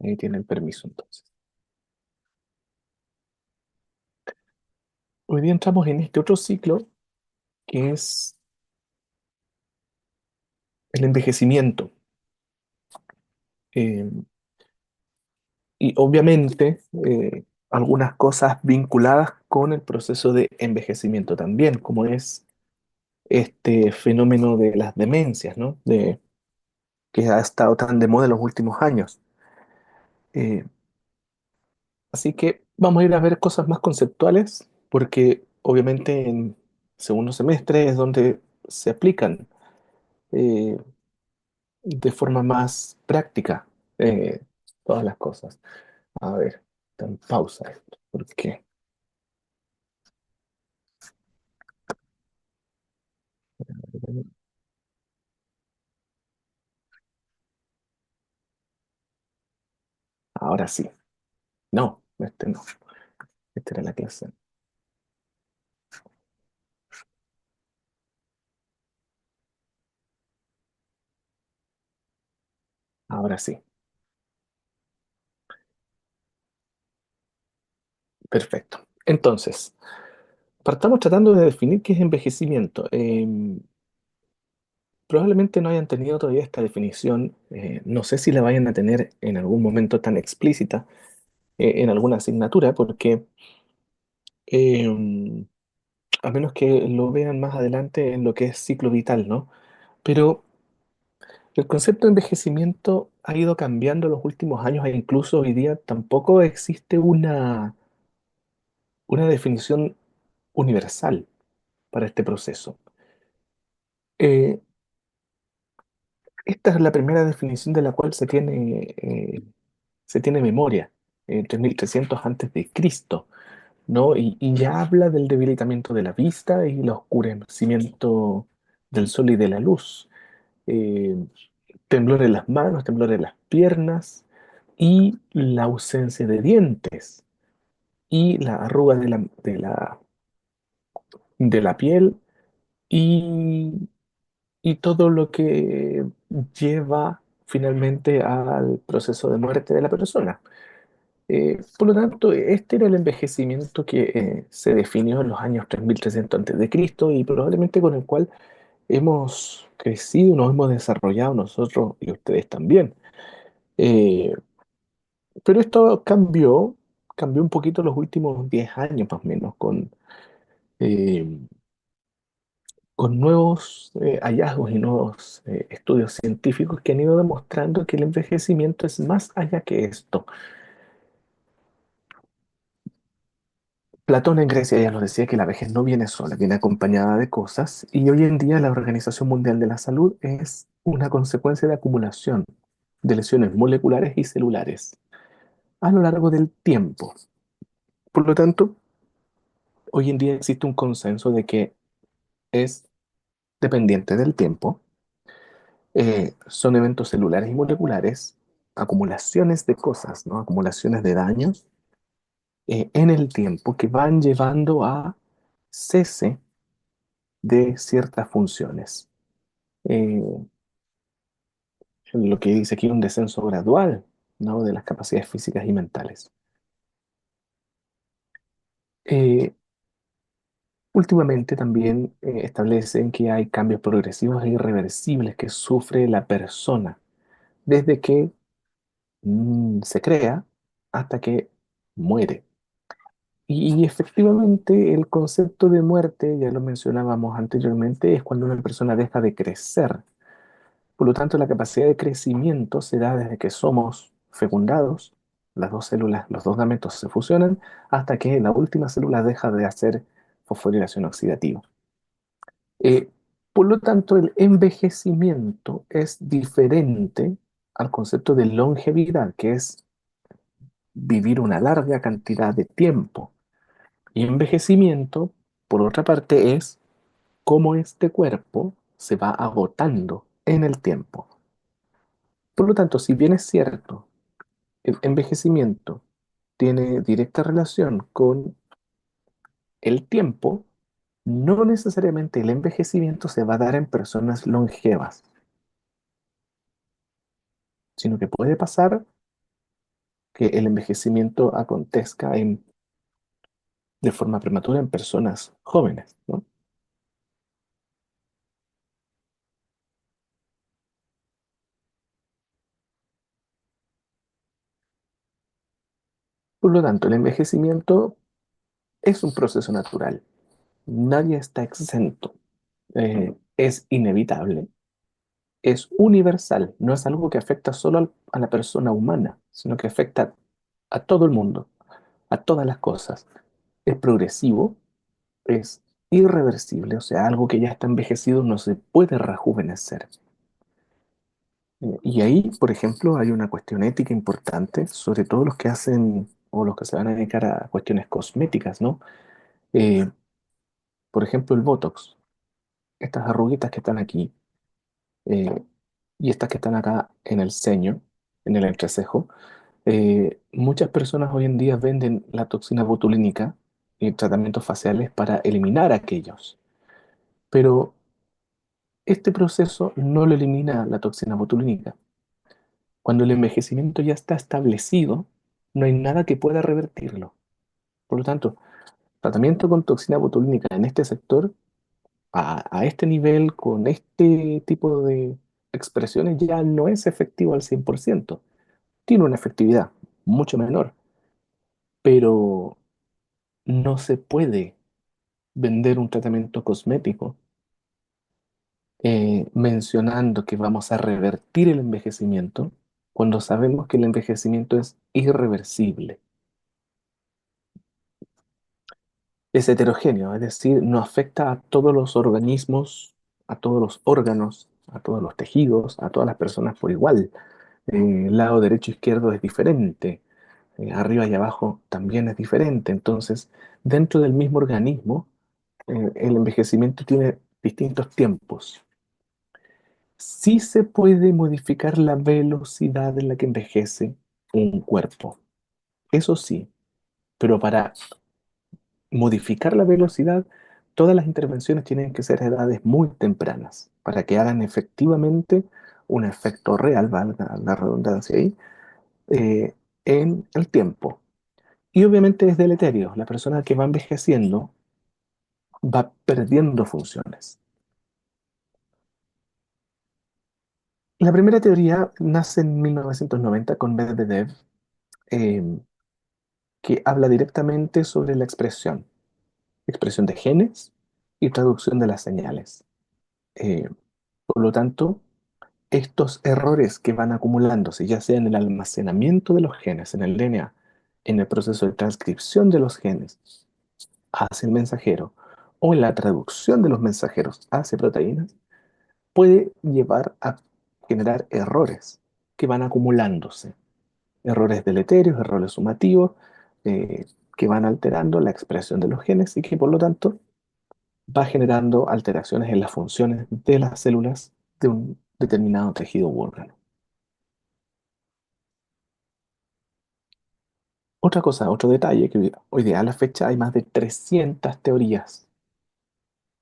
Ahí tiene el permiso entonces. Hoy día entramos en este otro ciclo que es el envejecimiento. Eh, y obviamente algunas cosas vinculadas con el proceso de envejecimiento también, como es este fenómeno de las demencias, ¿no? Que ha estado tan de moda en los últimos años. Eh, Así que vamos a ir a ver cosas más conceptuales, porque obviamente en segundo semestre es donde se aplican eh, de forma más práctica eh, todas las cosas. A ver, está en pausa esto, porque ahora sí. No, este no. Esta era la clase. Ahora sí. Perfecto. Entonces, partamos tratando de definir qué es envejecimiento. Probablemente no hayan tenido todavía esta definición. No sé si la vayan a tener en algún momento tan explícita en alguna asignatura, porque eh, a menos que lo vean más adelante en lo que es ciclo vital, ¿no? Pero el concepto de envejecimiento ha ido cambiando en los últimos años e incluso hoy día tampoco existe una definición universal para este proceso. Eh, Esta es la primera definición de la cual se tiene memoria, 3300 antes de Cristo, ¿no? Y ya habla del debilitamiento de la vista y el oscurecimiento del sol y de la luz. Eh, Temblor en las manos, temblor en las piernas y la ausencia de dientes y la arruga de la piel y, y todo lo que lleva finalmente al proceso de muerte de la persona. Por lo tanto, este era el envejecimiento que se definió en los años 3300 antes de Cristo y probablemente con el cual hemos crecido, nos hemos desarrollado nosotros y ustedes también. Eh, pero esto cambió un poquito los últimos 10 años más o menos, eh, con nuevos hallazgos y nuevos estudios científicos que han ido demostrando que el envejecimiento es más allá que esto. Platón en Grecia ya nos decía que la vejez no viene sola, viene acompañada de cosas, y hoy en día la Organización Mundial de la Salud es una consecuencia de acumulación de lesiones moleculares y celulares a lo largo del tiempo. Por lo tanto, hoy en día existe un consenso de que es dependiente del tiempo, son eventos celulares y moleculares, acumulaciones de cosas, ¿no? Acumulaciones de daños en el tiempo que van llevando a cese de ciertas funciones. Eh, lo que dice aquí un descenso gradual, ¿no? De las capacidades físicas y mentales. Eh, Últimamente también establecen que hay cambios progresivos e irreversibles que sufre la persona desde que se crea hasta que muere. Y efectivamente el concepto de muerte, ya lo mencionábamos anteriormente, es cuando una persona deja de crecer. Por lo tanto, la capacidad de crecimiento se da desde que somos fecundados, las dos células, los dos gametos se fusionan, hasta que la última célula deja de hacer fosforilación oxidativa. Eh, por lo tanto, el envejecimiento es diferente al concepto de longevidad, que es vivir una larga cantidad de tiempo. Y envejecimiento, por otra parte, es cómo este cuerpo se va agotando en el tiempo. Por lo tanto, si bien es cierto, el envejecimiento tiene directa relación con el tiempo, no necesariamente el envejecimiento se va a dar en personas longevas, sino que puede pasar que el envejecimiento acontezca de forma prematura en personas jóvenes, ¿no? Por lo tanto, el envejecimiento es un proceso natural. Nadie está exento. Es inevitable. Es universal. No es algo que afecta solo a la persona humana, sino que afecta a todo el mundo, a todas las cosas. Es progresivo, es irreversible, o sea, algo que ya está envejecido no se puede rejuvenecer. Y ahí, por ejemplo, hay una cuestión ética importante, sobre todo los que hacen o los que se van a dedicar a cuestiones cosméticas, ¿no? Eh, por ejemplo, el Botox, estas arruguitas que están aquí eh, y estas que están acá en el ceño, en el entrecejo, muchas personas hoy en día venden la toxina botulínica y tratamientos faciales para eliminar aquellos. Pero este proceso no lo elimina la toxina botulínica. Cuando el envejecimiento ya está establecido, no hay nada que pueda revertirlo. Por lo tanto, tratamiento con toxina botulínica en este sector, a este nivel, con este tipo de expresiones, ya no es efectivo al 100%. Tiene una efectividad mucho menor, pero no se puede vender un tratamiento cosmético mencionando que vamos a revertir el envejecimiento cuando sabemos que el envejecimiento es irreversible. Es heterogéneo, es decir, no afecta a todos los organismos, a todos los órganos, a todos los tejidos, a todas las personas por igual. El lado derecho e izquierdo es diferente, arriba y abajo también es diferente. Entonces, dentro del mismo organismo, el envejecimiento tiene distintos tiempos. Sí se puede modificar la velocidad en la que envejece un cuerpo, eso sí, pero para modificar la velocidad, todas las intervenciones tienen que ser a edades muy tempranas para que hagan efectivamente un efecto real, valga la redundancia ahí, eh, en el tiempo. Y obviamente es deleterio. La persona que va envejeciendo va perdiendo funciones. La primera teoría nace en 1990 con Medvedev, eh, que habla directamente sobre la expresión de genes y traducción de las señales. Eh, por lo tanto, estos errores que van acumulándose, ya sea en el almacenamiento de los genes, en el DNA, en el proceso de transcripción de los genes hacia el mensajero o en la traducción de los mensajeros hacia proteínas, puede llevar a generar errores que van acumulándose, errores deleterios, errores sumativos, eh, que van alterando la expresión de los genes y que por lo tanto va generando alteraciones en las funciones de las células de un determinado tejido u órgano. Otra cosa, otro detalle, que hoy día a la fecha hay más de 300 teorías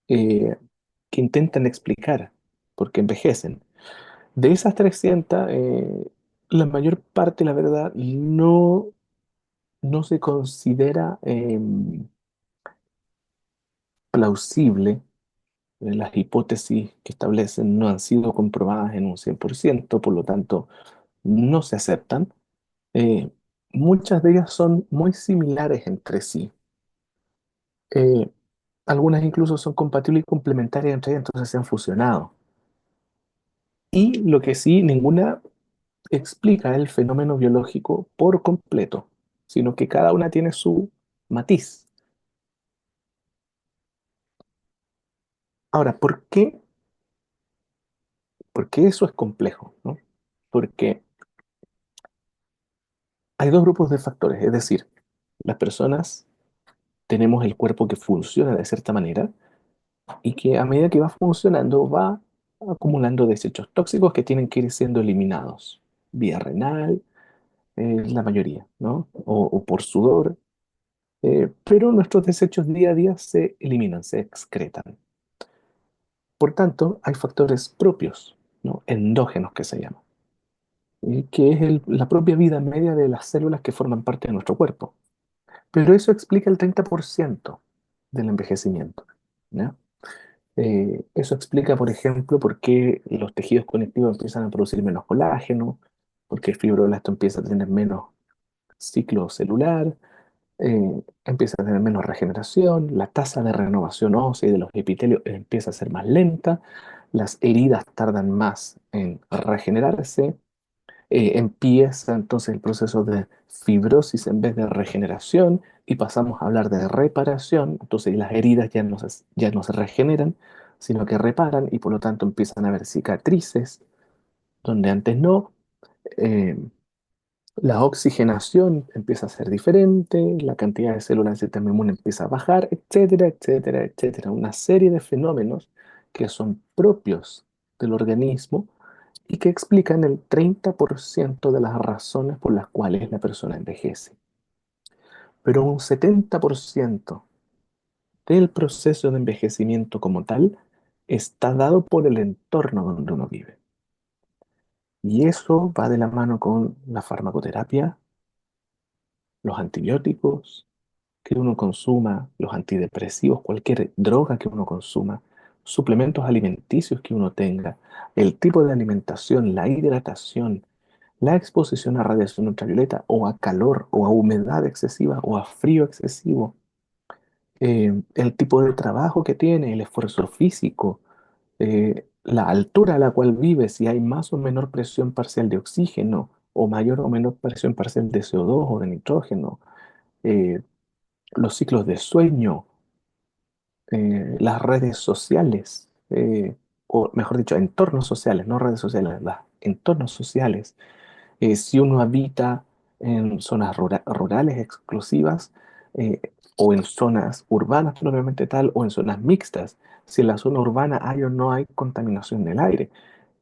eh, que intentan explicar por qué envejecen. De esas 300, la mayor parte, la verdad, no se considera plausible. Las hipótesis que establecen no han sido comprobadas en un 100%, por lo tanto, no se aceptan. Eh, Muchas de ellas son muy similares entre sí. Eh, Algunas incluso son compatibles y complementarias entre ellas, entonces se han fusionado. Y lo que sí, ninguna explica el fenómeno biológico por completo, sino que cada una tiene su matiz. Ahora, por qué eso es complejo, ¿no? Porque hay dos grupos de factores, es decir, las personas tenemos el cuerpo que funciona de cierta manera y que a medida que va funcionando va acumulando desechos tóxicos que tienen que ir siendo eliminados vía renal, la mayoría, ¿no? O por sudor, pero nuestros desechos día a día se eliminan, se excretan. Por tanto, hay factores propios, ¿no? Endógenos que se llaman. que es la propia vida media de las células que forman parte de nuestro cuerpo. Pero eso explica el 30% del envejecimiento. ¿Ya? Eso explica, por ejemplo, por qué los tejidos conectivos empiezan a producir menos colágeno, por qué el fibroblasto empieza a tener menos ciclo celular, empieza a tener menos regeneración, la tasa de renovación ósea y de los epitelios empieza a ser más lenta, las heridas tardan más en regenerarse, empieza entonces el proceso de fibrosis en vez de regeneración y pasamos a hablar de reparación, entonces las heridas ya no se regeneran, sino que reparan y por lo tanto empiezan a haber cicatrices donde antes no. eh, la oxigenación empieza a ser diferente, la cantidad de células del sistema inmune empieza a bajar, etcétera, etcétera, etcétera. Una serie de fenómenos que son propios del organismo y que explican el 30% de las razones por las cuales la persona envejece. Pero un 70% del proceso de envejecimiento como tal está dado por el entorno donde uno vive. Y eso va de la mano con la farmacoterapia, los antibióticos que uno consuma, los antidepresivos, cualquier droga que uno consuma, suplementos alimenticios que uno tenga, el tipo de alimentación, la hidratación, la exposición a radiación ultravioleta o a calor o a humedad excesiva o a frío excesivo, el tipo de trabajo que tiene, el esfuerzo físico, la altura a la cual vive, si hay más o menor presión parcial de oxígeno o mayor o menor presión parcial de CO2 o de nitrógeno, eh, los ciclos de sueño, las redes sociales, o mejor dicho, entornos sociales, no redes sociales, los entornos sociales. Si uno habita en zonas rurales exclusivas o en zonas urbanas propiamente tal o en zonas mixtas, si en la zona urbana hay o no hay contaminación del aire,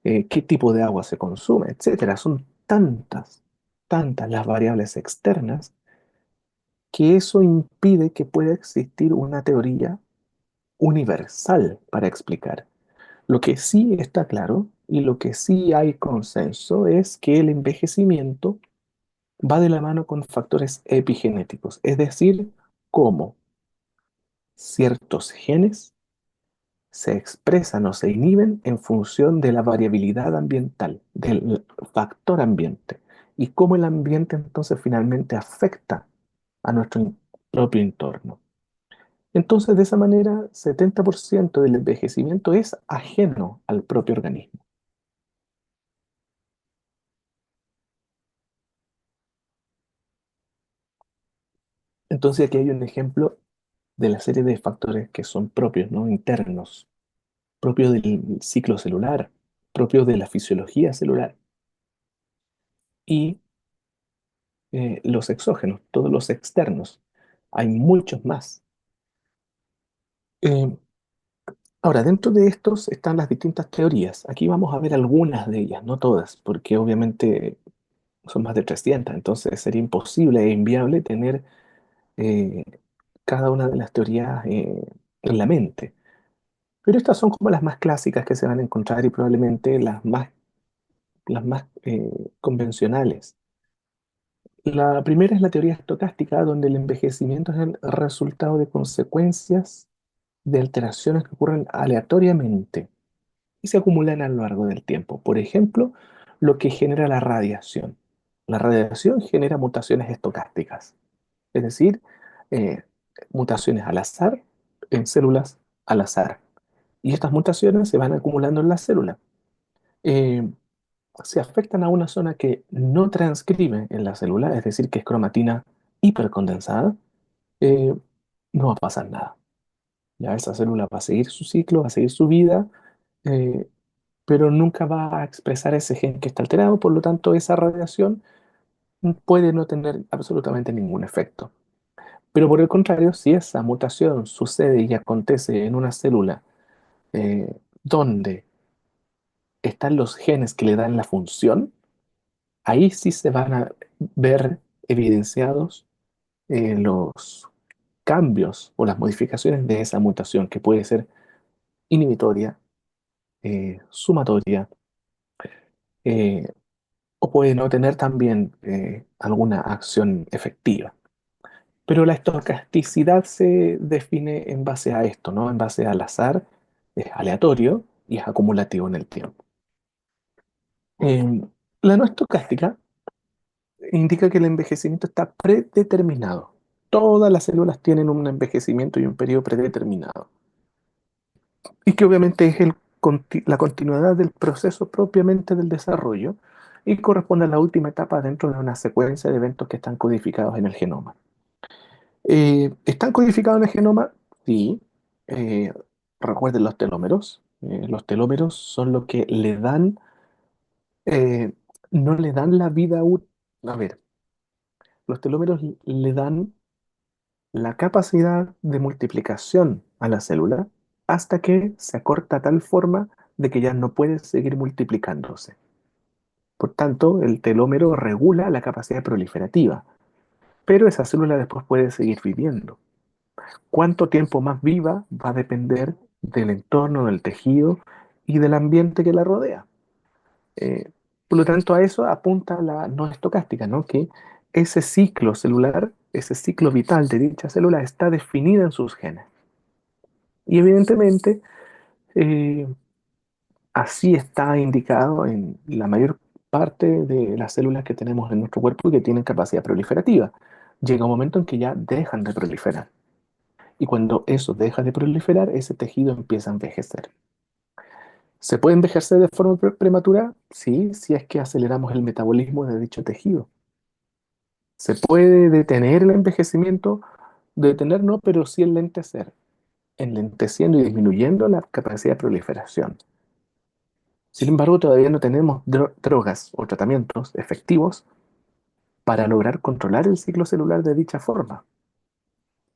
qué tipo de agua se consume, etcétera. Son tantas las variables externas que eso impide que pueda existir una teoría universal para explicar. Lo que sí está claro y lo que sí hay consenso es que el envejecimiento va de la mano con factores epigenéticos, es decir, cómo ciertos genes se expresan o se inhiben en función de la variabilidad ambiental, del factor ambiente, y cómo el ambiente entonces finalmente afecta a nuestro propio entorno. Entonces, de esa manera, 70% del envejecimiento es ajeno al propio organismo. Entonces, aquí hay un ejemplo de la serie de factores que son propios, ¿no? Internos, propios del ciclo celular, propios de la fisiología celular y los exógenos, todos los externos. Hay muchos más. Eh, Ahora, dentro de estos están las distintas teorías. Aquí vamos a ver algunas de ellas, no todas, porque obviamente son más de 300, entonces sería imposible e inviable tener eh, cada una de las teorías en la mente. Pero estas son como las más clásicas que se van a encontrar y probablemente las más convencionales. La primera es la teoría estocástica, donde el envejecimiento es el resultado de consecuencias de alteraciones que ocurren aleatoriamente y se acumulan a lo largo del tiempo. Por ejemplo, lo que genera la radiación. La radiación genera mutaciones estocásticas, es decir, eh, mutaciones al azar en células al azar. Y estas mutaciones se van acumulando en la célula. Eh, Si afectan a una zona que no transcribe en la célula, es decir, que es cromatina hipercondensada, eh, no va a pasar nada. Ya esa célula va a seguir su ciclo, va a seguir su vida, eh, pero nunca va a expresar ese gen que está alterado, por lo tanto esa radiación puede no tener absolutamente ningún efecto. Pero por el contrario, si esa mutación sucede y acontece en una célula donde están los genes que le dan la función, ahí sí se van a ver evidenciados los cambios o las modificaciones de esa mutación, que puede ser inhibitoria, sumatoria, eh, o puede no tener también alguna acción efectiva. Pero la estocasticidad se define en base a esto, ¿no? En base al azar, es aleatorio y es acumulativo en el tiempo. Eh, la no estocástica indica que el envejecimiento está predeterminado. Todas las células tienen un envejecimiento y un periodo predeterminado. Y que obviamente es la continuidad del proceso propiamente del desarrollo y corresponde a la última etapa dentro de una secuencia de eventos que están codificados en el genoma. ¿Están codificados en el genoma? Sí. Eh, Recuerden los telómeros. Los telómeros son lo que le dan, eh, no le dan la vida útil. A ver, los telómeros le dan la capacidad de multiplicación a la célula hasta que se acorta a tal forma de que ya no puede seguir multiplicándose. Por tanto, el telómero regula la capacidad proliferativa, pero esa célula después puede seguir viviendo. Cuánto tiempo más viva va a depender del entorno, del tejido y del ambiente que la rodea. Eh, por lo tanto, a eso apunta la no estocástica, ¿no? Que ese ciclo celular, ese ciclo vital de dicha célula está definida en sus genes. Y evidentemente, eh, así está indicado en la mayor parte de las células que tenemos en nuestro cuerpo y que tienen capacidad proliferativa. Llega un momento en que ya dejan de proliferar. Y cuando eso deja de proliferar, ese tejido empieza a envejecer. ¿Se puede envejecer de forma prematura? Sí, si es que aceleramos el metabolismo de dicho tejido. ¿Se puede detener el envejecimiento? Detener no, pero sí enlentecer, enlenteciendo y disminuyendo la capacidad de proliferación. Sin embargo, todavía no tenemos drogas o tratamientos efectivos para lograr controlar el ciclo celular de dicha forma.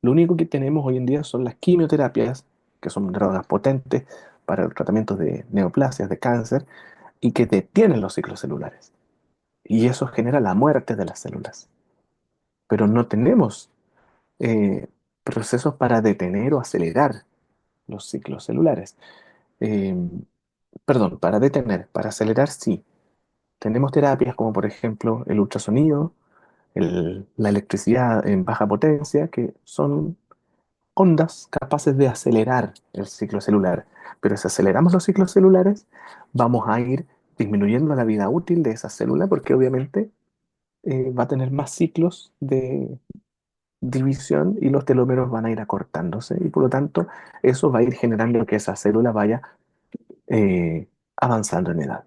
Lo único que tenemos hoy en día son las quimioterapias, que son drogas potentes para el tratamiento de neoplasias, de cáncer, y que detienen los ciclos celulares. Y eso genera la muerte de las células. Pero no tenemos eh, procesos para detener o acelerar los ciclos celulares. Eh, Perdón, para detener, para acelerar sí. Tenemos terapias como por ejemplo el ultrasonido, la electricidad en baja potencia, que son ondas capaces de acelerar el ciclo celular. Pero si aceleramos los ciclos celulares, vamos a ir disminuyendo la vida útil de esa célula porque obviamente va a tener más ciclos de división y los telómeros van a ir acortándose y por lo tanto eso va a ir generando que esa célula vaya avanzando en edad.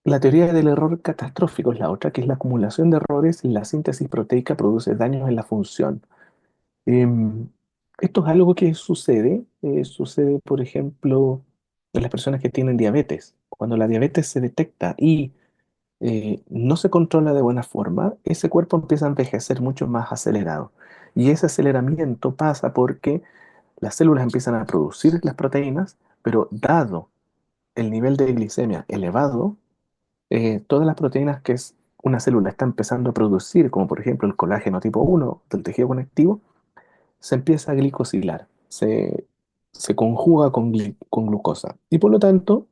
La teoría del error catastrófico es la otra, que es la acumulación de errores y la síntesis proteica produce daños en la función. Em, Esto es algo que sucede, por ejemplo, en las personas que tienen diabetes. Cuando la diabetes se detecta y no se controla de buena forma, ese cuerpo empieza a envejecer mucho más acelerado. Y ese aceleramiento pasa porque las células empiezan a producir las proteínas, pero dado el nivel de glicemia elevado, todas las proteínas que una célula está empezando a producir, como por ejemplo el colágeno tipo 1 del tejido conectivo, se empieza a glicosilar, se conjuga con glucosa. Y por lo tanto,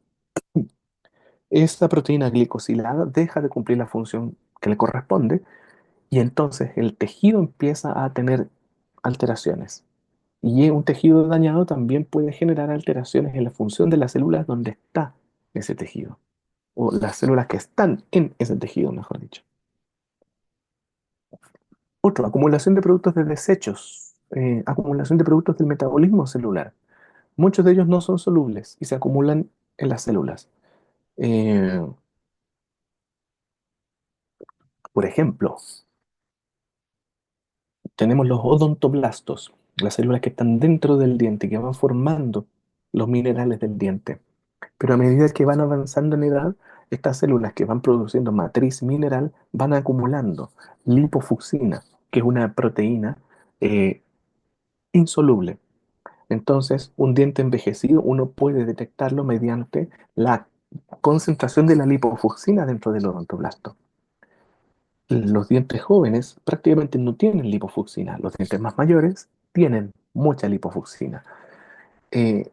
esa proteína glicosilada deja de cumplir la función que le corresponde y entonces el tejido empieza a tener alteraciones. Y un tejido dañado también puede generar alteraciones en la función de las células donde está ese tejido, o las células que están en ese tejido, mejor dicho. Otro, acumulación de productos de desechos, acumulación de productos del metabolismo celular. Muchos de ellos no son solubles y se acumulan en las células. Eh, por ejemplo, tenemos los odontoblastos, las células que están dentro del diente, que van formando los minerales del diente. Pero a medida que van avanzando en edad, estas células que van produciendo matriz mineral van acumulando lipofucsina, que es una proteína eh, insoluble. Entonces, un diente envejecido uno puede detectarlo mediante la concentración de la lipofucsina dentro del odontoblasto. Los dientes jóvenes prácticamente no tienen lipofucsina. Los dientes más mayores tienen mucha lipofucsina. Eh,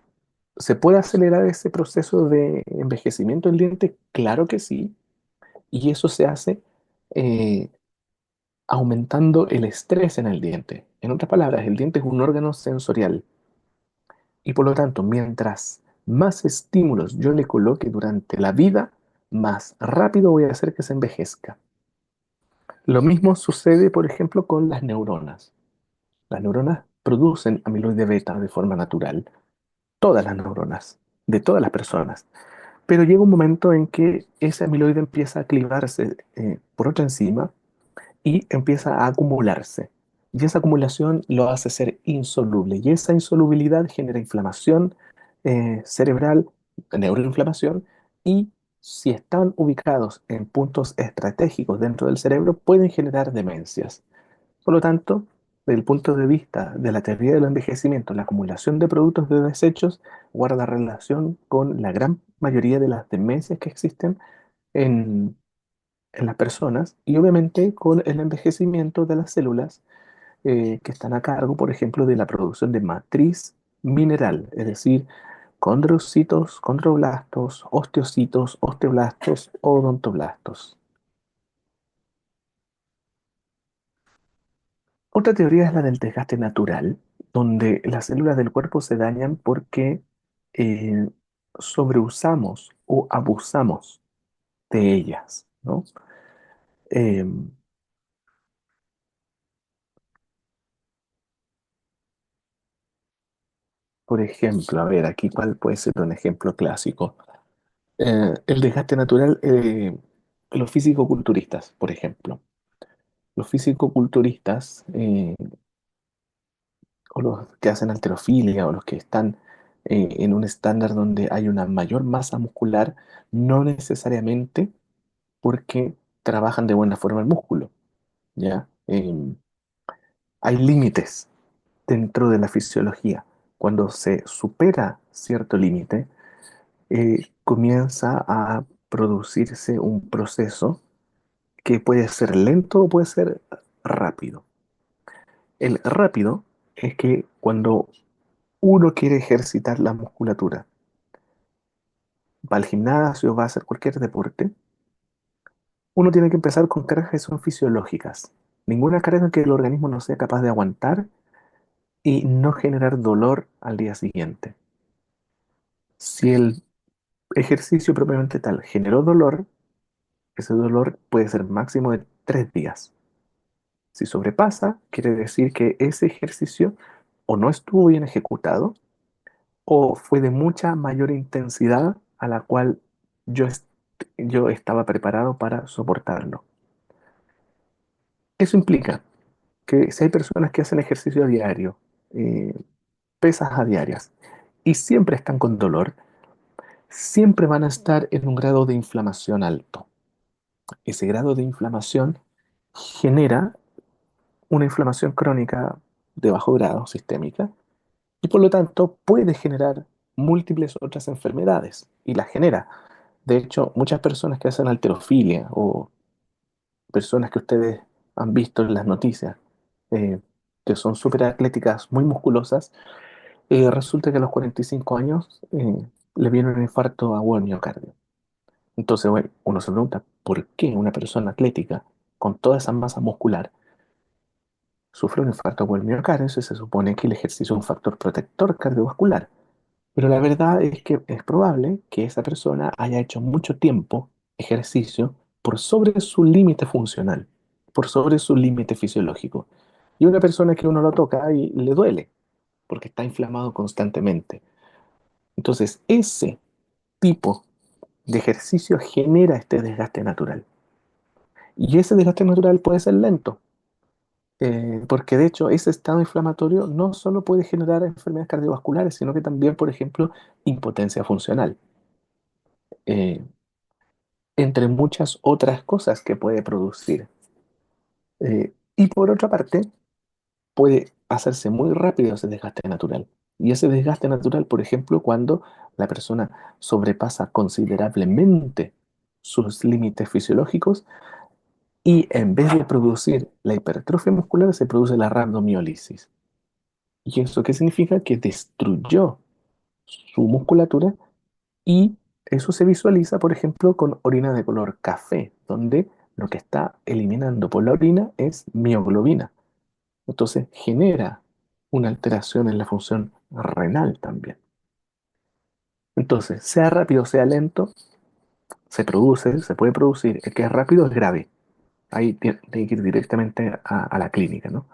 ¿Se puede acelerar ese proceso de envejecimiento del diente? Claro que sí. Y eso se hace eh, aumentando el estrés en el diente. En otras palabras, el diente es un órgano sensorial y por lo tanto, mientras más estímulos yo le coloque durante la vida, más rápido voy a hacer que se envejezca. Lo mismo sucede, por ejemplo, con las neuronas. Las neuronas producen amiloide beta de forma natural, todas las neuronas, de todas las personas. Pero llega un momento en que ese amiloide empieza a clivarse por otra enzima y empieza a acumularse. Y esa acumulación lo hace ser insoluble. Y esa insolubilidad genera inflamación cerebral, neuroinflamación, y si están ubicados en puntos estratégicos dentro del cerebro, pueden generar demencias. Por lo tanto, desde el punto de vista de la teoría del envejecimiento, la acumulación de productos de desechos guarda relación con la gran mayoría de las demencias que existen en, en las personas y obviamente con el envejecimiento de las células que están a cargo, por ejemplo, de la producción de matriz mineral, es decir, condrocitos, condroblastos, osteocitos, osteoblastos, odontoblastos. Otra teoría es la del desgaste natural, donde las células del cuerpo se dañan porque eh, sobreusamos o abusamos de ellas, ¿no? Em, por ejemplo, a ver, aquí cuál puede ser un ejemplo clásico. El desgaste natural, los físico-culturistas, por ejemplo. Los físico-culturistas, o los que hacen halterofilia, o los que están en un estándar donde hay una mayor masa muscular, no necesariamente porque trabajan de buena forma el músculo, ¿ya? Hay límites dentro de la fisiología. Cuando se supera cierto límite, comienza a producirse un proceso que puede ser lento o puede ser rápido. El rápido es que cuando uno quiere ejercitar la musculatura, va al gimnasio, va a hacer cualquier deporte, uno tiene que empezar con cargas que son fisiológicas. Ninguna carga que el organismo no sea capaz de aguantar y no generar dolor al día siguiente. Si el ejercicio propiamente tal generó dolor, ese dolor puede ser máximo de 3 días. Si sobrepasa, quiere decir que ese ejercicio o no estuvo bien ejecutado o fue de mucha mayor intensidad a la cual yo estaba preparado para soportarlo. Eso implica que si hay personas que hacen ejercicio a diario, eh, pesas a diarias, y siempre están con dolor, siempre van a estar en un grado de inflamación alto. Ese grado de inflamación genera una inflamación crónica de bajo grado, sistémica, y por lo tanto puede generar múltiples otras enfermedades, y las genera. De hecho, muchas personas que hacen halterofilia o personas que ustedes han visto en las noticias, eh, que son súper atléticas, muy musculosas, resulta que a los 45 años le viene un infarto agudo al miocardio. Entonces, bueno, uno se pregunta, ¿por qué una persona atlética con toda esa masa muscular sufre un infarto agudo al miocardio? Si se supone que el ejercicio es un factor protector cardiovascular. Pero la verdad es que es probable que esa persona haya hecho mucho tiempo ejercicio por sobre su límite funcional, por sobre su límite fisiológico. Y una persona que uno lo toca y le duele, porque está inflamado constantemente. Entonces, ese tipo de ejercicio genera este desgaste natural. Y ese desgaste natural puede ser lento, porque de hecho ese estado inflamatorio no solo puede generar enfermedades cardiovasculares, sino que también, por ejemplo, impotencia funcional. Eh, entre muchas otras cosas que puede producir. Y por otra parte, puede hacerse muy rápido ese desgaste natural. Y ese desgaste natural, por ejemplo, cuando la persona sobrepasa considerablemente sus límites fisiológicos y en vez de producir la hipertrofia muscular, se produce la rhabdomiólisis. ¿Y eso qué significa? Que destruyó su musculatura y eso se visualiza, por ejemplo, con orina de color café, donde lo que está eliminando por la orina es mioglobina. Entonces genera una alteración en la función renal también. Entonces, sea rápido, sea lento, se produce, se puede producir. El que es rápido es grave. Ahí tiene que ir directamente a la clínica, ¿no?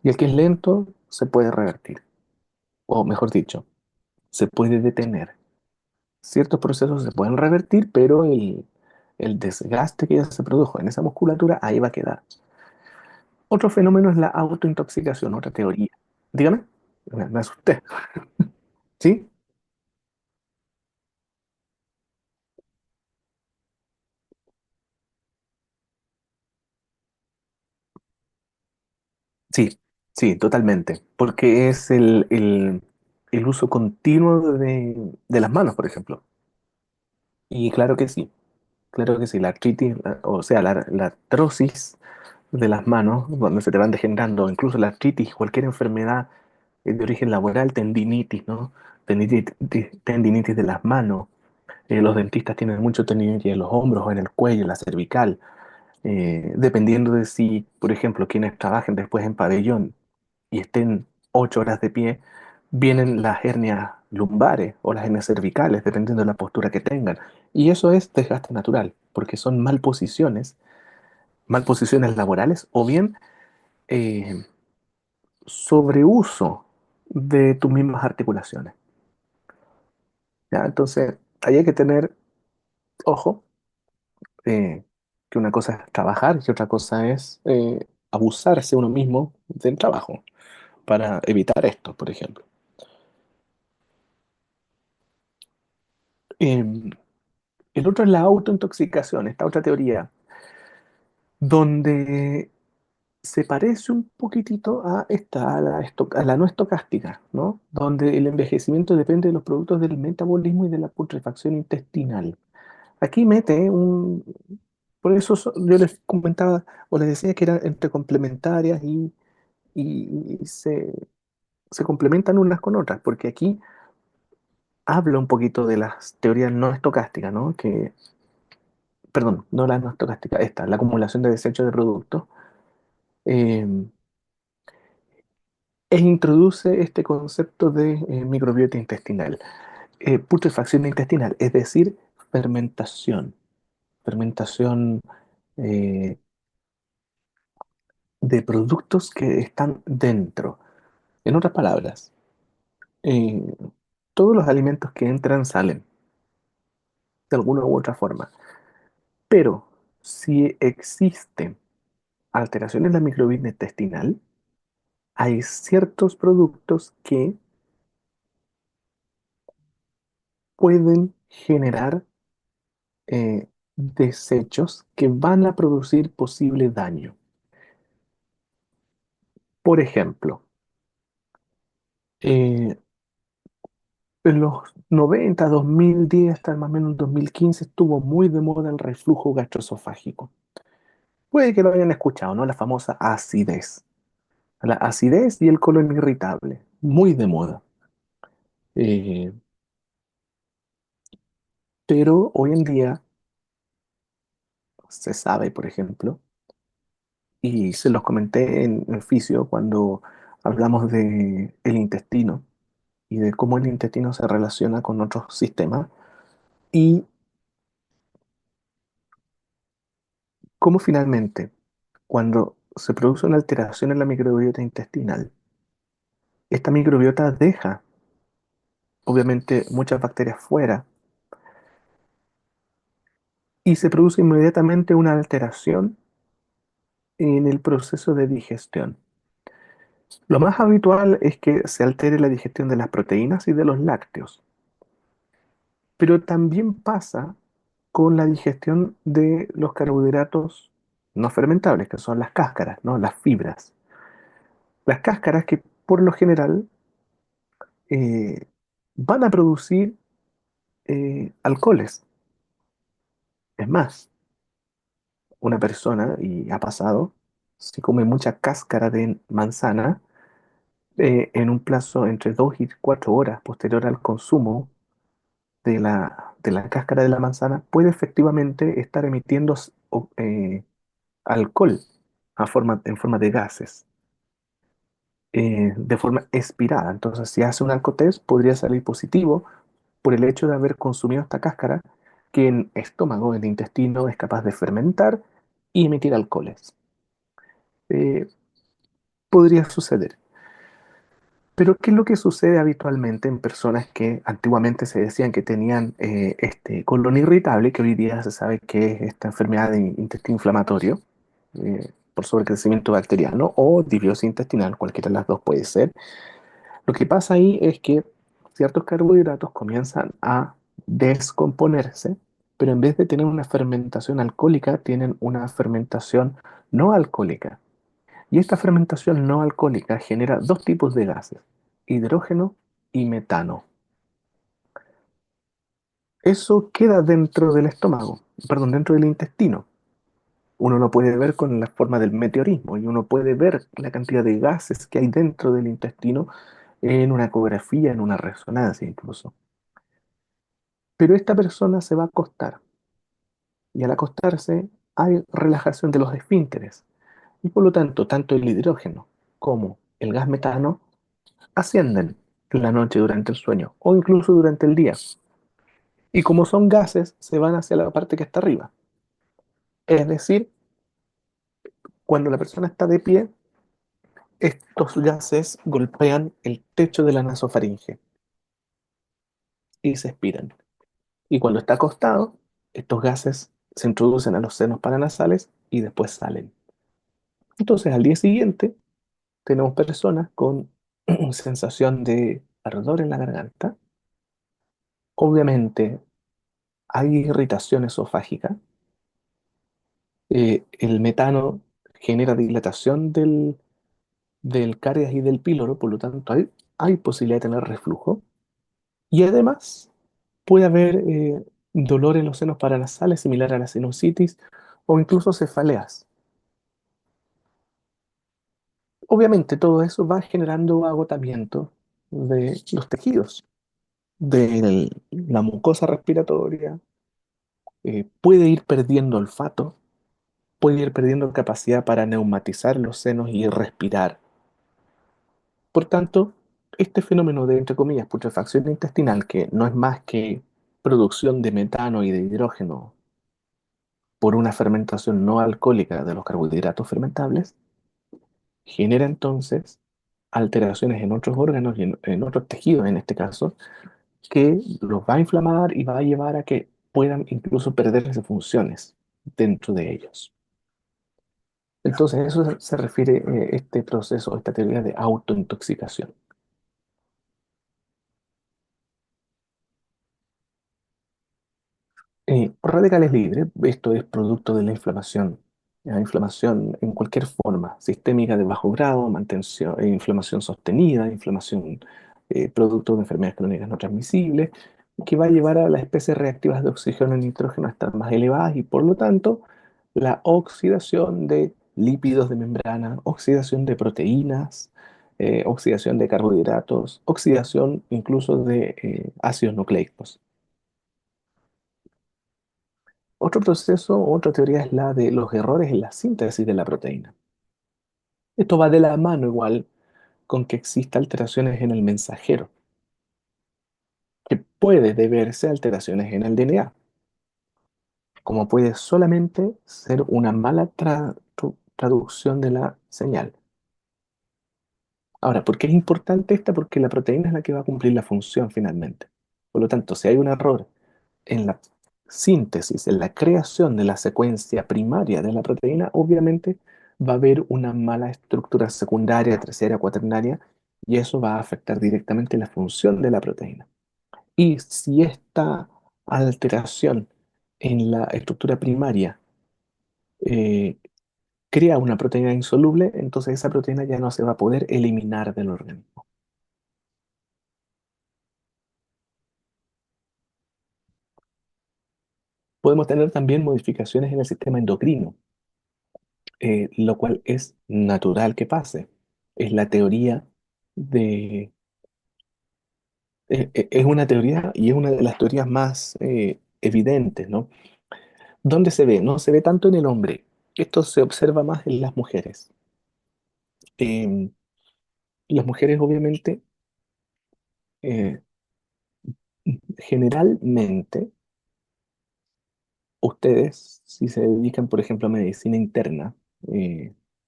Y el que es lento se puede revertir. O mejor dicho, se puede detener. Ciertos procesos se pueden revertir, pero el desgaste que ya se produjo en esa musculatura ahí va a quedar. Otro fenómeno es la autointoxicación, otra teoría. Dígame, me asusté. ¿Sí? Sí, sí, totalmente. Porque es el uso continuo de las manos, por ejemplo. Y claro que sí, la artritis, o sea, la artrosis de las manos, donde se te van degenerando, incluso la artritis, cualquier enfermedad de origen laboral, tendinitis, ¿no? Tendinitis de las manos. Los dentistas tienen mucho tendinitis en los hombros o en el cuello, en la cervical. Dependiendo de si, por ejemplo, quienes trabajen después en pabellón y estén 8 horas de pie, vienen las hernias lumbares o las hernias cervicales, dependiendo de la postura que tengan. Y eso es desgaste natural, porque son mal posiciones laborales o bien eh, sobreuso de tus mismas articulaciones. ¿Ya? Entonces, ahí hay que tener ojo, que una cosa es trabajar y otra cosa es abusarse uno mismo del trabajo para evitar esto, por ejemplo. Eh, el otro es la autointoxicación, esta otra teoría, donde se parece un poquitito a esta, a la no estocástica, ¿no? Donde el envejecimiento depende de los productos del metabolismo y de la putrefacción intestinal. Aquí mete un... Por eso yo les comentaba o les decía que eran entre complementarias y se complementan unas con otras, porque aquí habla un poquito de las teorías no estocásticas, ¿no? Que, perdón, no la no estocástica, esta, la acumulación de desechos de productos, eh, e introduce este concepto de microbiota intestinal. Putrefacción intestinal, es decir, fermentación, fermentación eh, de productos que están dentro. En otras palabras, eh, todos los alimentos que entran salen de alguna u otra forma, pero si existe alteración en la microbiota intestinal, hay ciertos productos que pueden generar desechos que van a producir posible daño. Por ejemplo, eh, en los 90, 2010, hasta más o menos 2015, estuvo muy de moda el reflujo gastroesofágico. Puede que lo hayan escuchado, ¿no? La famosa acidez. La acidez y el colon irritable, muy de moda. Eh, pero hoy en día se sabe, por ejemplo, y se los comenté en fisio cuando hablamos de el intestino y de cómo el intestino se relaciona con otros sistemas y cómo finalmente cuando se produce una alteración en la microbiota intestinal, esta microbiota deja obviamente muchas bacterias fuera y se produce inmediatamente una alteración en el proceso de digestión. Lo más habitual es que se altere la digestión de las proteínas y de los lácteos, pero también pasa con la digestión de los carbohidratos no fermentables, que son las cáscaras, ¿no? Las fibras. Las cáscaras que por lo general eh, van a producir alcoholes. Es más, una persona, y ha pasado, si come mucha cáscara de manzana, en un plazo entre 2 y 4 horas posterior al consumo de la cáscara de la manzana, puede efectivamente estar emitiendo alcohol en forma de gases, de forma expirada. Entonces, si hace un alcotest, podría salir positivo por el hecho de haber consumido esta cáscara que en estómago, en el intestino, es capaz de fermentar y emitir alcoholes. Eh, Podría suceder. Pero, ¿qué es lo que sucede habitualmente en personas que antiguamente se decían que tenían este colon irritable, que hoy día se sabe que es esta enfermedad de intestino inflamatorio por sobrecrecimiento bacteriano o disbiosis intestinal, cualquiera de las dos puede ser? Lo que pasa ahí es que ciertos carbohidratos comienzan a descomponerse, pero en vez de tener una fermentación alcohólica, tienen una fermentación no alcohólica. Y esta fermentación no alcohólica genera dos tipos de gases, hidrógeno y metano. Eso queda dentro del estómago, perdón, dentro del intestino. Uno lo puede ver con la forma del meteorismo y uno puede ver la cantidad de gases que hay dentro del intestino en una ecografía, en una resonancia incluso. Pero esta persona se va a acostar y al acostarse hay relajación de los esfínteres y por lo tanto tanto el hidrógeno como el gas metano ascienden en la noche durante el sueño o incluso durante el día. Y como son gases, se van hacia la parte que está arriba. Es decir, cuando la persona está de pie, estos gases golpean el techo de la nasofaringe y se expiran. Y cuando está acostado, estos gases se introducen a los senos paranasales y después salen. Entonces, al día siguiente, tenemos personas con sensación de ardor en la garganta. Obviamente, hay irritación esofágica. El metano genera dilatación del carias y del píloro, por lo tanto, hay posibilidad de tener reflujo. Y además, puede haber dolor en los senos paranasales similar a la sinusitis o incluso cefaleas. Obviamente, todo eso va generando agotamiento de los tejidos, de la mucosa respiratoria, puede ir perdiendo olfato, puede ir perdiendo capacidad para neumatizar los senos y respirar. Por tanto, este fenómeno de, entre comillas, putrefacción intestinal, que no es más que producción de metano y de hidrógeno por una fermentación no alcohólica de los carbohidratos fermentables, genera entonces alteraciones en otros órganos y en otros tejidos, en este caso, que los va a inflamar y va a llevar a que puedan incluso perderse funciones dentro de ellos. Entonces, eso se refiere este proceso, esta teoría de autointoxicación. Radicales libres, esto es producto de la inflamación en cualquier forma, sistémica de bajo grado, mantención, inflamación sostenida, inflamación producto de enfermedades crónicas no transmisibles, que va a llevar a las especies reactivas de oxígeno y nitrógeno a estar más elevadas y por lo tanto la oxidación de lípidos de membrana, oxidación de proteínas, oxidación de carbohidratos, oxidación incluso de ácidos nucleicos. Otro proceso, otra teoría es la de los errores en la síntesis de la proteína. Esto va de la mano igual con que exista alteraciones en el mensajero, que puede deberse a alteraciones en el DNA, como puede solamente ser una mala traducción de la señal. Ahora, ¿por qué es importante esta? Porque la proteína es la que va a cumplir la función finalmente. Por lo tanto, si hay un error en la síntesis, en la creación de la secuencia primaria de la proteína, obviamente va a haber una mala estructura secundaria, terciaria, cuaternaria, y eso va a afectar directamente la función de la proteína. Y si esta alteración en la estructura primaria eh, crea una proteína insoluble, entonces esa proteína ya no se va a poder eliminar del organismo. Podemos tener también modificaciones en el sistema endocrino, lo cual es natural que pase. Es la teoría de... es una teoría y es una de las teorías más evidentes, ¿no? ¿Dónde se ve? No se ve tanto en el hombre. Esto se observa más en las mujeres. Em, las mujeres, obviamente, eh, generalmente, ustedes, si se dedican, por ejemplo, a medicina interna,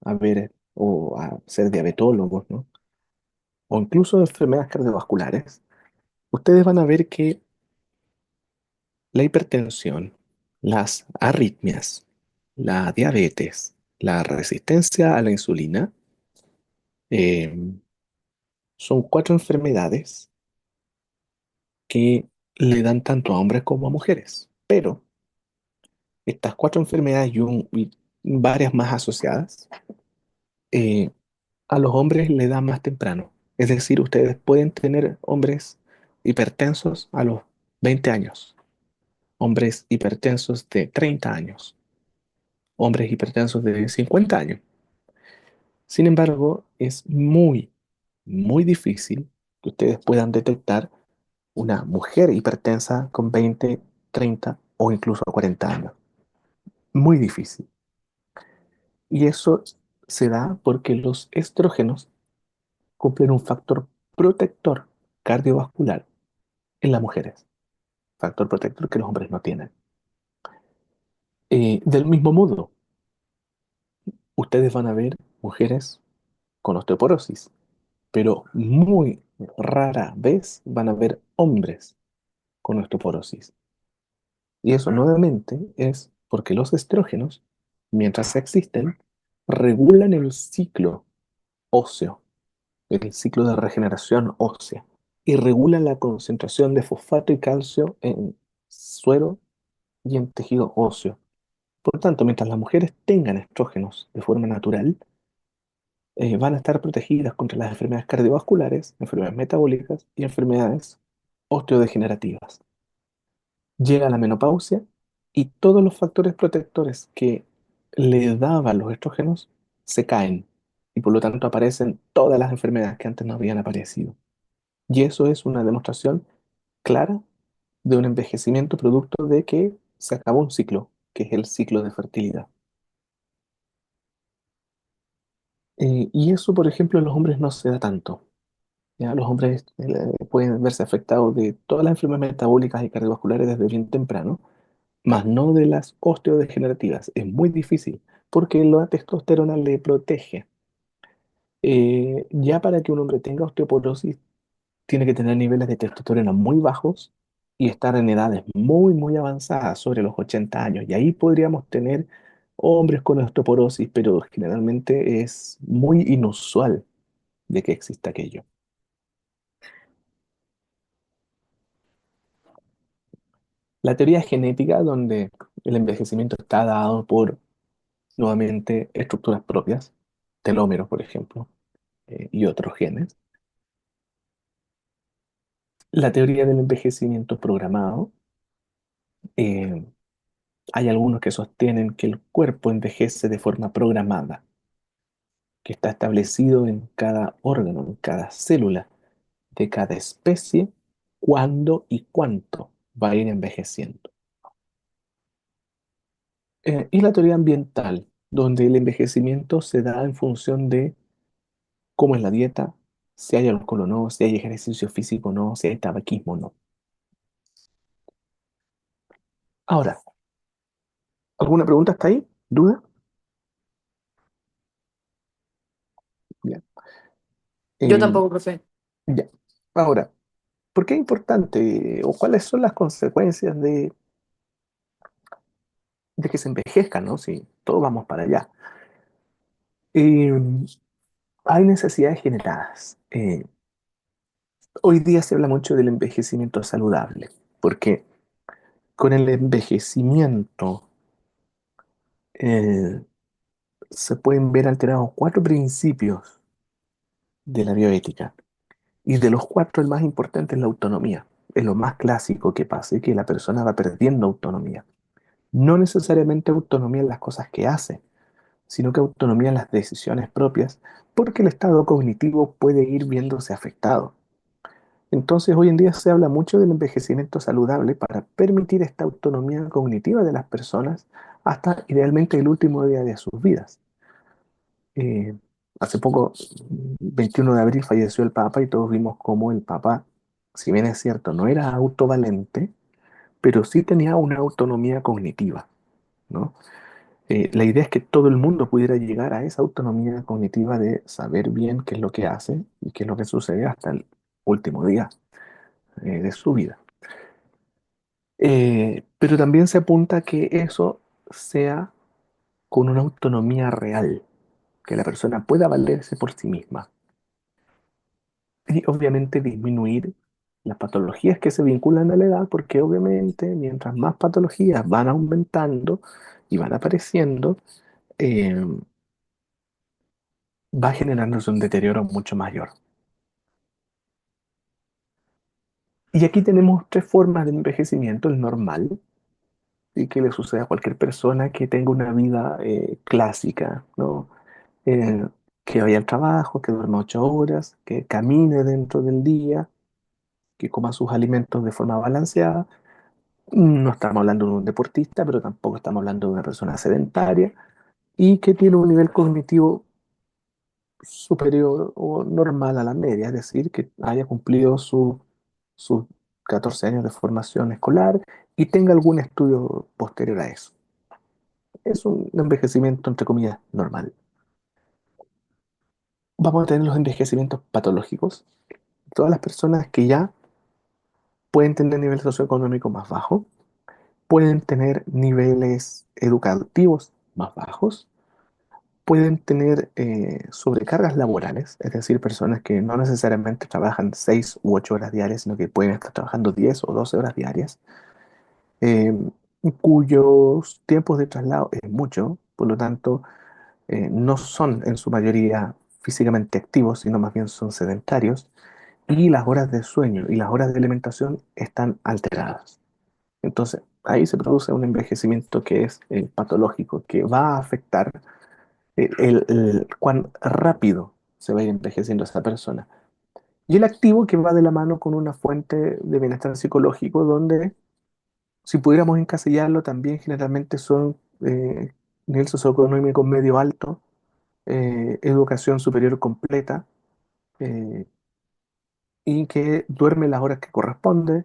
a ver o a ser diabetólogos, ¿no? O incluso enfermedades cardiovasculares, ustedes van a ver que la hipertensión, las arritmias, la diabetes, la resistencia a la insulina, em, son cuatro enfermedades que le dan tanto a hombres como a mujeres. Pero estas cuatro enfermedades y varias más asociadas, eh, a los hombres le dan más temprano. Es decir, ustedes pueden tener hombres hipertensos a los 20 años, hombres hipertensos de 30 años, hombres hipertensos de 50 años. Sin embargo, es muy difícil que ustedes puedan detectar una mujer hipertensa con 20, 30 o incluso 40 años. Muy difícil. Y eso se da porque los estrógenos cumplen un factor protector cardiovascular en las mujeres. Factor protector que los hombres no tienen. Del mismo modo, ustedes van a ver mujeres con osteoporosis, pero muy rara vez van a ver hombres con osteoporosis. Y eso nuevamente es porque los estrógenos, mientras existen, regulan el ciclo óseo, el ciclo de regeneración ósea, y regulan la concentración de fosfato y calcio en suero y en tejido óseo. Por tanto, mientras las mujeres tengan estrógenos de forma natural, van a estar protegidas contra las enfermedades cardiovasculares, enfermedades metabólicas y enfermedades osteodegenerativas. Llega la menopausia y todos los factores protectores que le daban los estrógenos se caen y por lo tanto aparecen todas las enfermedades que antes no habían aparecido. Y eso es una demostración clara de un envejecimiento producto de que se acabó un ciclo, que es el ciclo de fertilidad. Y eso, por ejemplo, en los hombres no se da tanto. ¿Ya? Los hombres pueden verse afectados de todas las enfermedades metabólicas y cardiovasculares desde bien temprano, más no de las osteodegenerativas. Es muy difícil porque la testosterona le protege. Ya para que un hombre tenga osteoporosis, tiene que tener niveles de testosterona muy bajos y estar en edades muy avanzadas, sobre los 80 años. Y ahí podríamos tener hombres con osteoporosis, pero generalmente es muy inusual de que exista aquello. La teoría genética, donde el envejecimiento está dado por, nuevamente, estructuras propias, telómeros, por ejemplo, y otros genes. La teoría del envejecimiento programado, eh, hay algunos que sostienen que el cuerpo envejece de forma programada, que está establecido en cada órgano, en cada célula de cada especie, cuándo y cuánto va a ir envejeciendo. Y la teoría ambiental, donde el envejecimiento se da en función de cómo es la dieta, si hay alcohol o no, si hay ejercicio físico o no, si hay tabaquismo o no. Ahora, ¿alguna pregunta hasta ahí? ¿Duda? Bien. Yo Eh, tampoco, profe. ya. Ahora, ¿por qué es importante o cuáles son las consecuencias de que se envejezca, ¿no? Si todos vamos para allá. Eh, hay necesidades generadas. Hoy día se habla mucho del envejecimiento saludable, porque con el envejecimiento eh, se pueden ver alterados cuatro principios de la bioética. Y de los cuatro, el más importante es la autonomía. Es lo más clásico que pasa, y que la persona va perdiendo autonomía. No necesariamente autonomía en las cosas que hace, sino que autonomía en las decisiones propias, porque el estado cognitivo puede ir viéndose afectado. Entonces, hoy en día se habla mucho del envejecimiento saludable para permitir esta autonomía cognitiva de las personas hasta idealmente el último día de sus vidas. Eh, Hace poco, 21 de abril, falleció el Papa y todos vimos cómo el Papa, si bien es cierto, no era autovalente, pero sí tenía una autonomía cognitiva, ¿no? La idea es que todo el mundo pudiera llegar a esa autonomía cognitiva de saber bien qué es lo que hace y qué es lo que sucede hasta el último día de su vida. Pero también se apunta a que eso sea con una autonomía real, que la persona pueda valerse por sí misma. Y obviamente disminuir las patologías que se vinculan a la edad, porque obviamente mientras más patologías van aumentando y van apareciendo, eh, va generándose un deterioro mucho mayor. Y aquí tenemos tres formas de envejecimiento: el normal, y que le sucede a cualquier persona que tenga una vida clásica, ¿no? Eh, que vaya al trabajo, que duerma 8 horas, que camine dentro del día, que coma sus alimentos de forma balanceada. No estamos hablando de un deportista, pero tampoco estamos hablando de una persona sedentaria y que tiene un nivel cognitivo superior o normal a la media, es decir, que haya cumplido sus 14 años de formación escolar y tenga algún estudio posterior a eso. Es un envejecimiento, entre comillas, normal. Vamos a tener los envejecimientos patológicos. Todas las personas que ya pueden tener nivel socioeconómico más bajo, pueden tener niveles educativos más bajos, pueden tener sobrecargas laborales, es decir, personas que no necesariamente trabajan 6 u 8 horas diarias, sino que pueden estar trabajando 10 o 12 horas diarias, eh, cuyos tiempos de traslado es mucho, por lo tanto, no son en su mayoría físicamente activos, sino más bien son sedentarios, y las horas de sueño y las horas de alimentación están alteradas. Entonces, ahí se produce un envejecimiento que es patológico, que va a afectar cuán rápido se va a ir envejeciendo esa persona. Y el activo que va de la mano con una fuente de bienestar psicológico donde, si pudiéramos encasillarlo, también generalmente son nivel socioeconómico medio alto, educación superior completa, eh, y que duermen las horas que corresponde,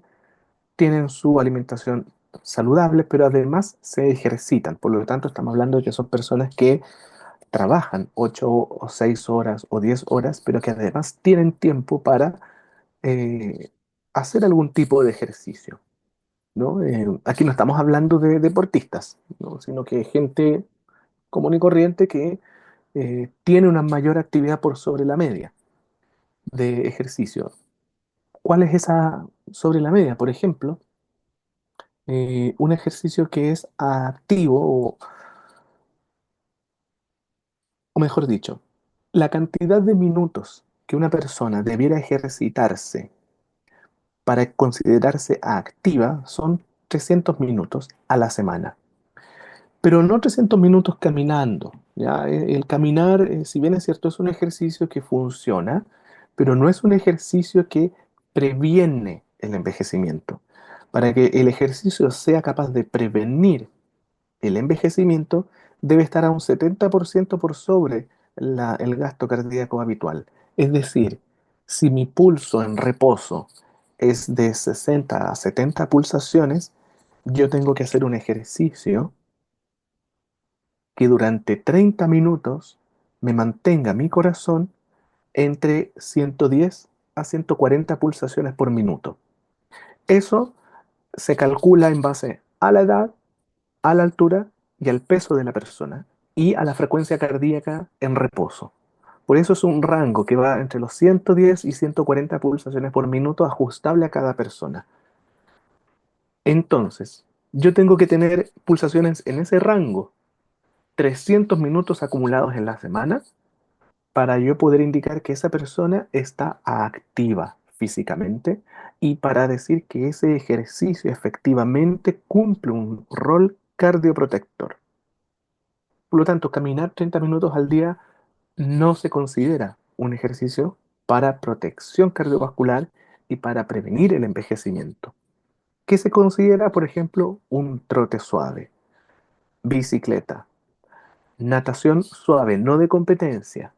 tienen su alimentación saludable, pero además se ejercitan. Por lo tanto, estamos hablando de que son personas que trabajan 8 o 6 horas o 10 horas, pero que además tienen tiempo para hacer algún tipo de ejercicio, ¿no? Aquí no estamos hablando de deportistas, ¿no? Sino que gente común y corriente que tiene una mayor actividad por sobre la media de ejercicio. ¿Cuál es esa sobre la media? Por ejemplo, un ejercicio que es activo, o mejor dicho, la cantidad de minutos que una persona debiera ejercitarse para considerarse activa son 300 minutos a la semana. Pero no 300 minutos caminando, ¿ya? El caminar, si bien es cierto, es un ejercicio que funciona, pero no es un ejercicio que previene el envejecimiento. Para que el ejercicio sea capaz de prevenir el envejecimiento, debe estar a un 70% por sobre el gasto cardíaco habitual. Es decir, si mi pulso en reposo es de 60 a 70 pulsaciones, yo tengo que hacer un ejercicio que durante 30 minutos me mantenga mi corazón entre 110 a 140 pulsaciones por minuto. Eso se calcula en base a la edad, a la altura y al peso de la persona y a la frecuencia cardíaca en reposo. Por eso es un rango que va entre los 110 y 140 pulsaciones por minuto, ajustable a cada persona. Entonces, yo tengo que tener pulsaciones en ese rango, 300 minutos acumulados en la semana, para yo poder indicar que esa persona está activa físicamente y para decir que ese ejercicio efectivamente cumple un rol cardioprotector. Por lo tanto, caminar 30 minutos al día no se considera un ejercicio para protección cardiovascular y para prevenir el envejecimiento. ¿Qué se considera, por ejemplo, un trote suave? Bicicleta, natación suave, no de competencia.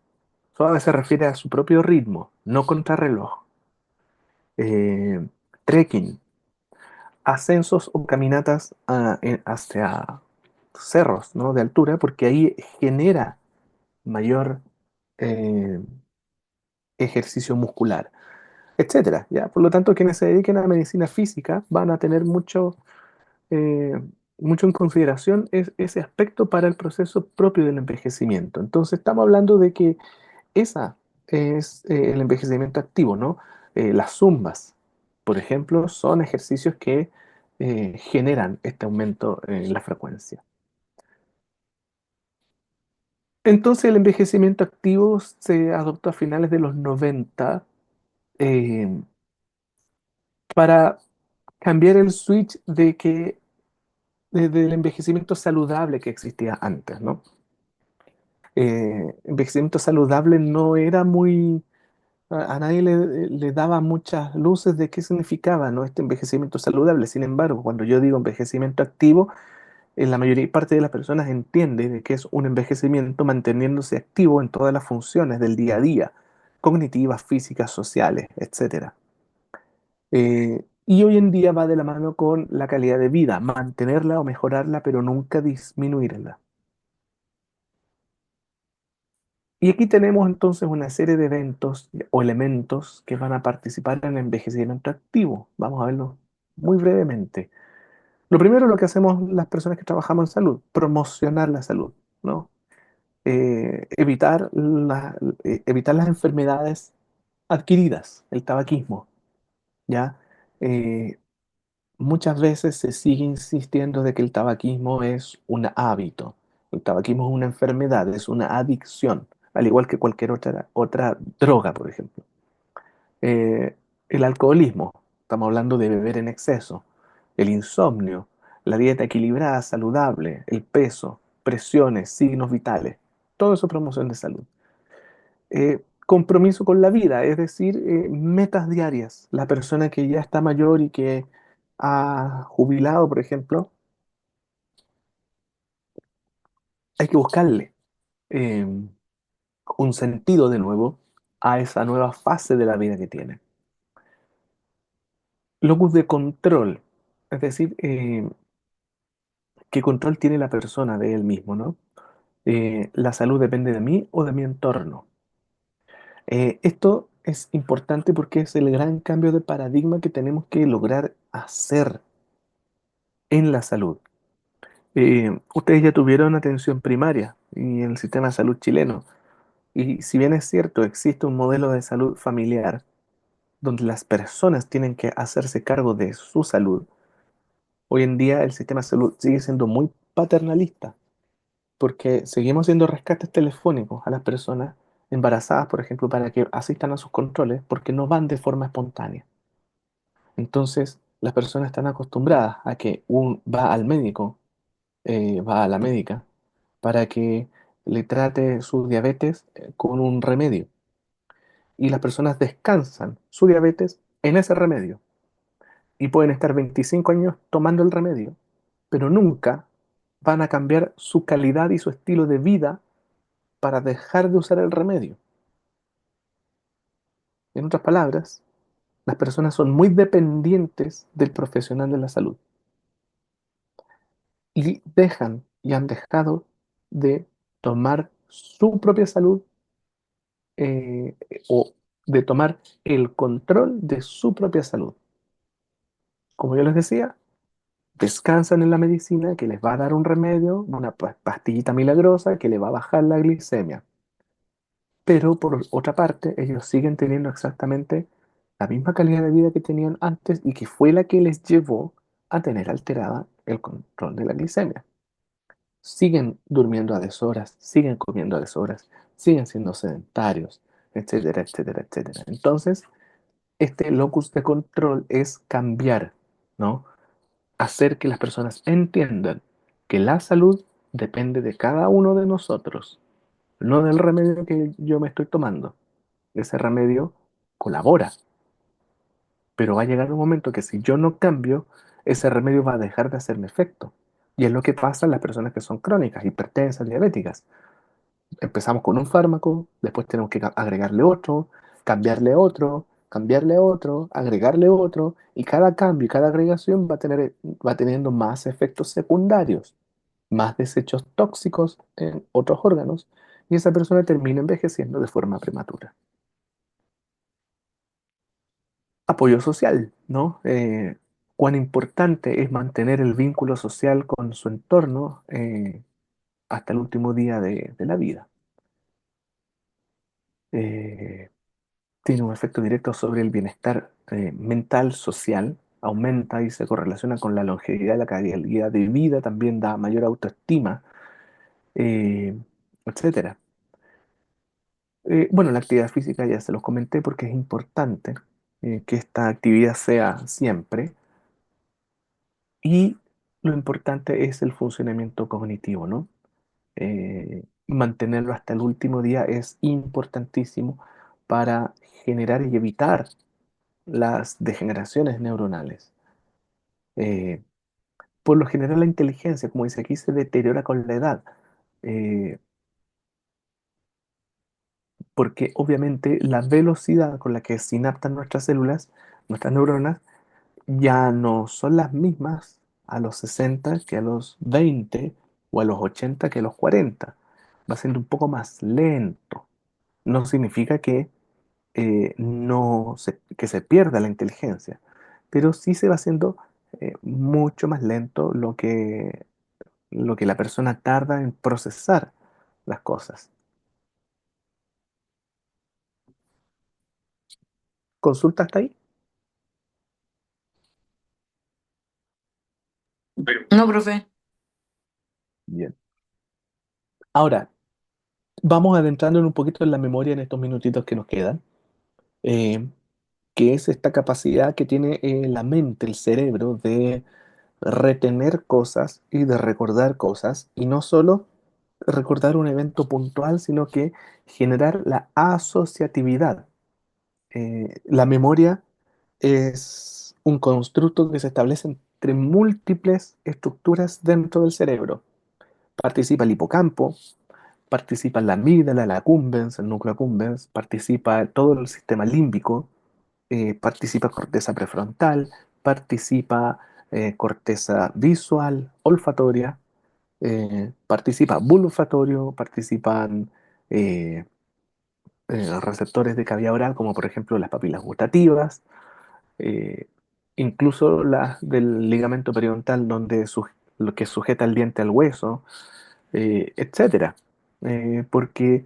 Suave se refiere a su propio ritmo, no contrarreloj. Eh, Trekking, ascensos o caminatas hacia cerros, ¿no? De altura, porque ahí genera mayor eh, ejercicio muscular, etcétera, ¿ya? Por lo tanto, quienes se dediquen a la medicina física van a tener eh, mucho en consideración ese aspecto para el proceso propio del envejecimiento. Entonces, estamos hablando de que esa es el envejecimiento activo, ¿no? Las zumbas, por ejemplo, son ejercicios que generan este aumento en la frecuencia. Entonces, el envejecimiento activo se adoptó a finales de los 90 eh, para cambiar el switch del envejecimiento saludable que existía antes, ¿no? Envejecimiento saludable no era muy, a nadie le daba muchas luces de qué significaba, ¿no? Este envejecimiento saludable. Sin embargo, cuando yo digo envejecimiento activo, la mayoría parte de las personas entiende de que es un envejecimiento manteniéndose activo en todas las funciones del día a día, cognitivas, físicas, sociales, etcétera. Y hoy en día va de la mano con la calidad de vida, mantenerla o mejorarla, pero nunca disminuirla. Y aquí tenemos entonces una serie de eventos o elementos que van a participar en el envejecimiento activo. Vamos a verlo muy brevemente. Lo primero, lo que hacemos las personas que trabajamos en salud, promocionar la salud, ¿no? Evitar, evitar las enfermedades adquiridas, el tabaquismo, ¿ya? Eh, Muchas veces se sigue insistiendo de que el tabaquismo es un hábito. El tabaquismo es una enfermedad, es una adicción, al igual que cualquier otra droga, por ejemplo. Eh, el alcoholismo, estamos hablando de beber en exceso. El insomnio, la dieta equilibrada, saludable, el peso, presiones, signos vitales. Todo eso es promoción de salud. Compromiso con la vida, es decir, metas diarias. La persona que ya está mayor y que ha jubilado, por ejemplo, hay que buscarle eh, un sentido de nuevo a esa nueva fase de la vida que tiene. Locus de control, es decir, qué control tiene la persona de él mismo, ¿no? La salud depende de mí o de mi entorno. Esto es importante porque es el gran cambio de paradigma que tenemos que lograr hacer en la salud. Ustedes ya tuvieron atención primaria y en el sistema de salud chileno. Y si bien es cierto, existe un modelo de salud familiar donde las personas tienen que hacerse cargo de su salud, hoy en día el sistema de salud sigue siendo muy paternalista porque seguimos haciendo rescates telefónicos a las personas embarazadas, por ejemplo, para que asistan a sus controles porque no van de forma espontánea. Entonces, las personas están acostumbradas a que va al médico, va a la médica para que le trate su diabetes con un remedio. Y las personas descansan su diabetes en ese remedio. Y pueden estar 25 años tomando el remedio, pero nunca van a cambiar su calidad y su estilo de vida para dejar de usar el remedio. En otras palabras, las personas son muy dependientes del profesional de la salud y dejan y han dejado de tomar su propia salud eh, o de tomar el control de su propia salud. Como yo les decía, descansan en la medicina que les va a dar un remedio, una pastillita milagrosa que le va a bajar la glicemia. Pero por otra parte, ellos siguen teniendo exactamente la misma calidad de vida que tenían antes y que fue la que les llevó a tener alterada el control de la glicemia. Siguen durmiendo a deshoras, siguen comiendo a deshoras, siguen siendo sedentarios, etcétera, etcétera, etcétera. Entonces, este locus de control es cambiar, ¿no? Hacer que las personas entiendan que la salud depende de cada uno de nosotros, no del remedio que yo me estoy tomando. Ese remedio colabora, pero va a llegar un momento que si yo no cambio, ese remedio va a dejar de hacerme efecto. Y es lo que pasa en las personas que son crónicas, hipertensas, diabéticas. Empezamos con un fármaco, después tenemos que agregarle otro, cambiarle otro, agregarle otro, y cada cambio y cada agregación va teniendo más efectos secundarios, más desechos tóxicos en otros órganos, y esa persona termina envejeciendo de forma prematura. Apoyo social, ¿no? Cuán importante es mantener el vínculo social con su entorno hasta el último día de la vida. Eh, Tiene un efecto directo sobre el bienestar mental, social, aumenta y se correlaciona con la longevidad, la calidad de vida, también da mayor autoestima, eh, etcétera. Bueno, la actividad física ya se los comenté porque es importante que esta actividad sea siempre y lo importante es el funcionamiento cognitivo, ¿no? Mantenerlo hasta el último día es importantísimo para generar y evitar las degeneraciones neuronales. Eh, por lo general la inteligencia, como dice aquí, se deteriora con la edad, eh, porque obviamente la velocidad con la que sinaptan nuestras células, nuestras neuronas, ya no son las mismas a los 60 que a los 20 o a los 80 que a los 40. Va siendo un poco más lento. No significa que, no se, que se pierda la inteligencia, pero sí se va haciendo mucho más lento lo que la persona tarda en procesar las cosas. ¿Consulta hasta ahí? No, profe. Bien. Ahora, vamos adentrando un poquito en la memoria en estos minutitos que nos quedan, eh, que es esta capacidad que tiene la mente, el cerebro, de retener cosas y de recordar cosas, y no solo recordar un evento puntual, sino que generar la asociatividad. La memoria es un constructo que se establece entre múltiples estructuras dentro del cerebro. Participa el hipocampo, participa la amígdala, la accumbens, el núcleo accumbens, participa todo el sistema límbico, participa corteza prefrontal, participa corteza visual, olfatoria, participa bulbo participan eh, receptores de cavidad oral, como por ejemplo las papilas gustativas, eh, incluso las del ligamento periodontal, lo que sujeta el diente al hueso, etcétera. Porque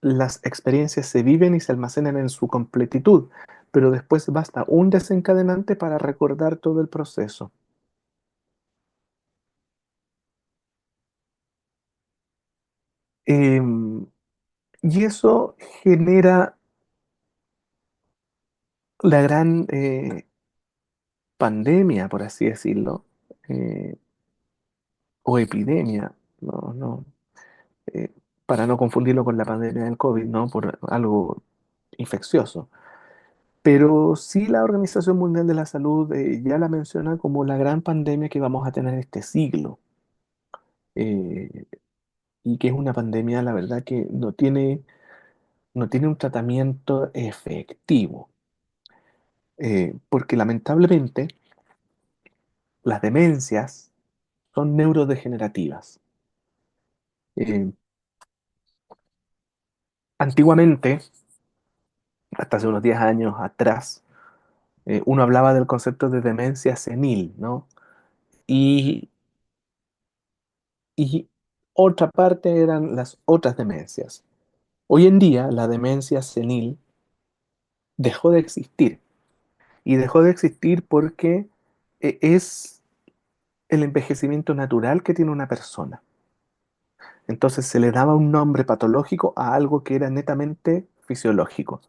las experiencias se viven y se almacenan en su completitud, pero después basta un desencadenante para recordar todo el proceso. Em, y eso genera la gran pandemia, por así decirlo, eh, o epidemia, no, no, eh, para no confundirlo con la pandemia del COVID, ¿no? Por algo infeccioso. Pero sí la Organización Mundial de la Salud ya la menciona como la gran pandemia que vamos a tener este siglo. Eh, y que es una pandemia, la verdad, que no tiene un tratamiento efectivo. Porque lamentablemente las demencias son neurodegenerativas. Eh, Antiguamente, hasta hace unos 10 años atrás, uno hablaba del concepto de demencia senil, ¿no? Y, y otra parte eran las otras demencias. Hoy en día, la demencia senil dejó de existir. Y dejó de existir porque es el envejecimiento natural que tiene una persona. Entonces se le daba un nombre patológico a algo que era netamente fisiológico.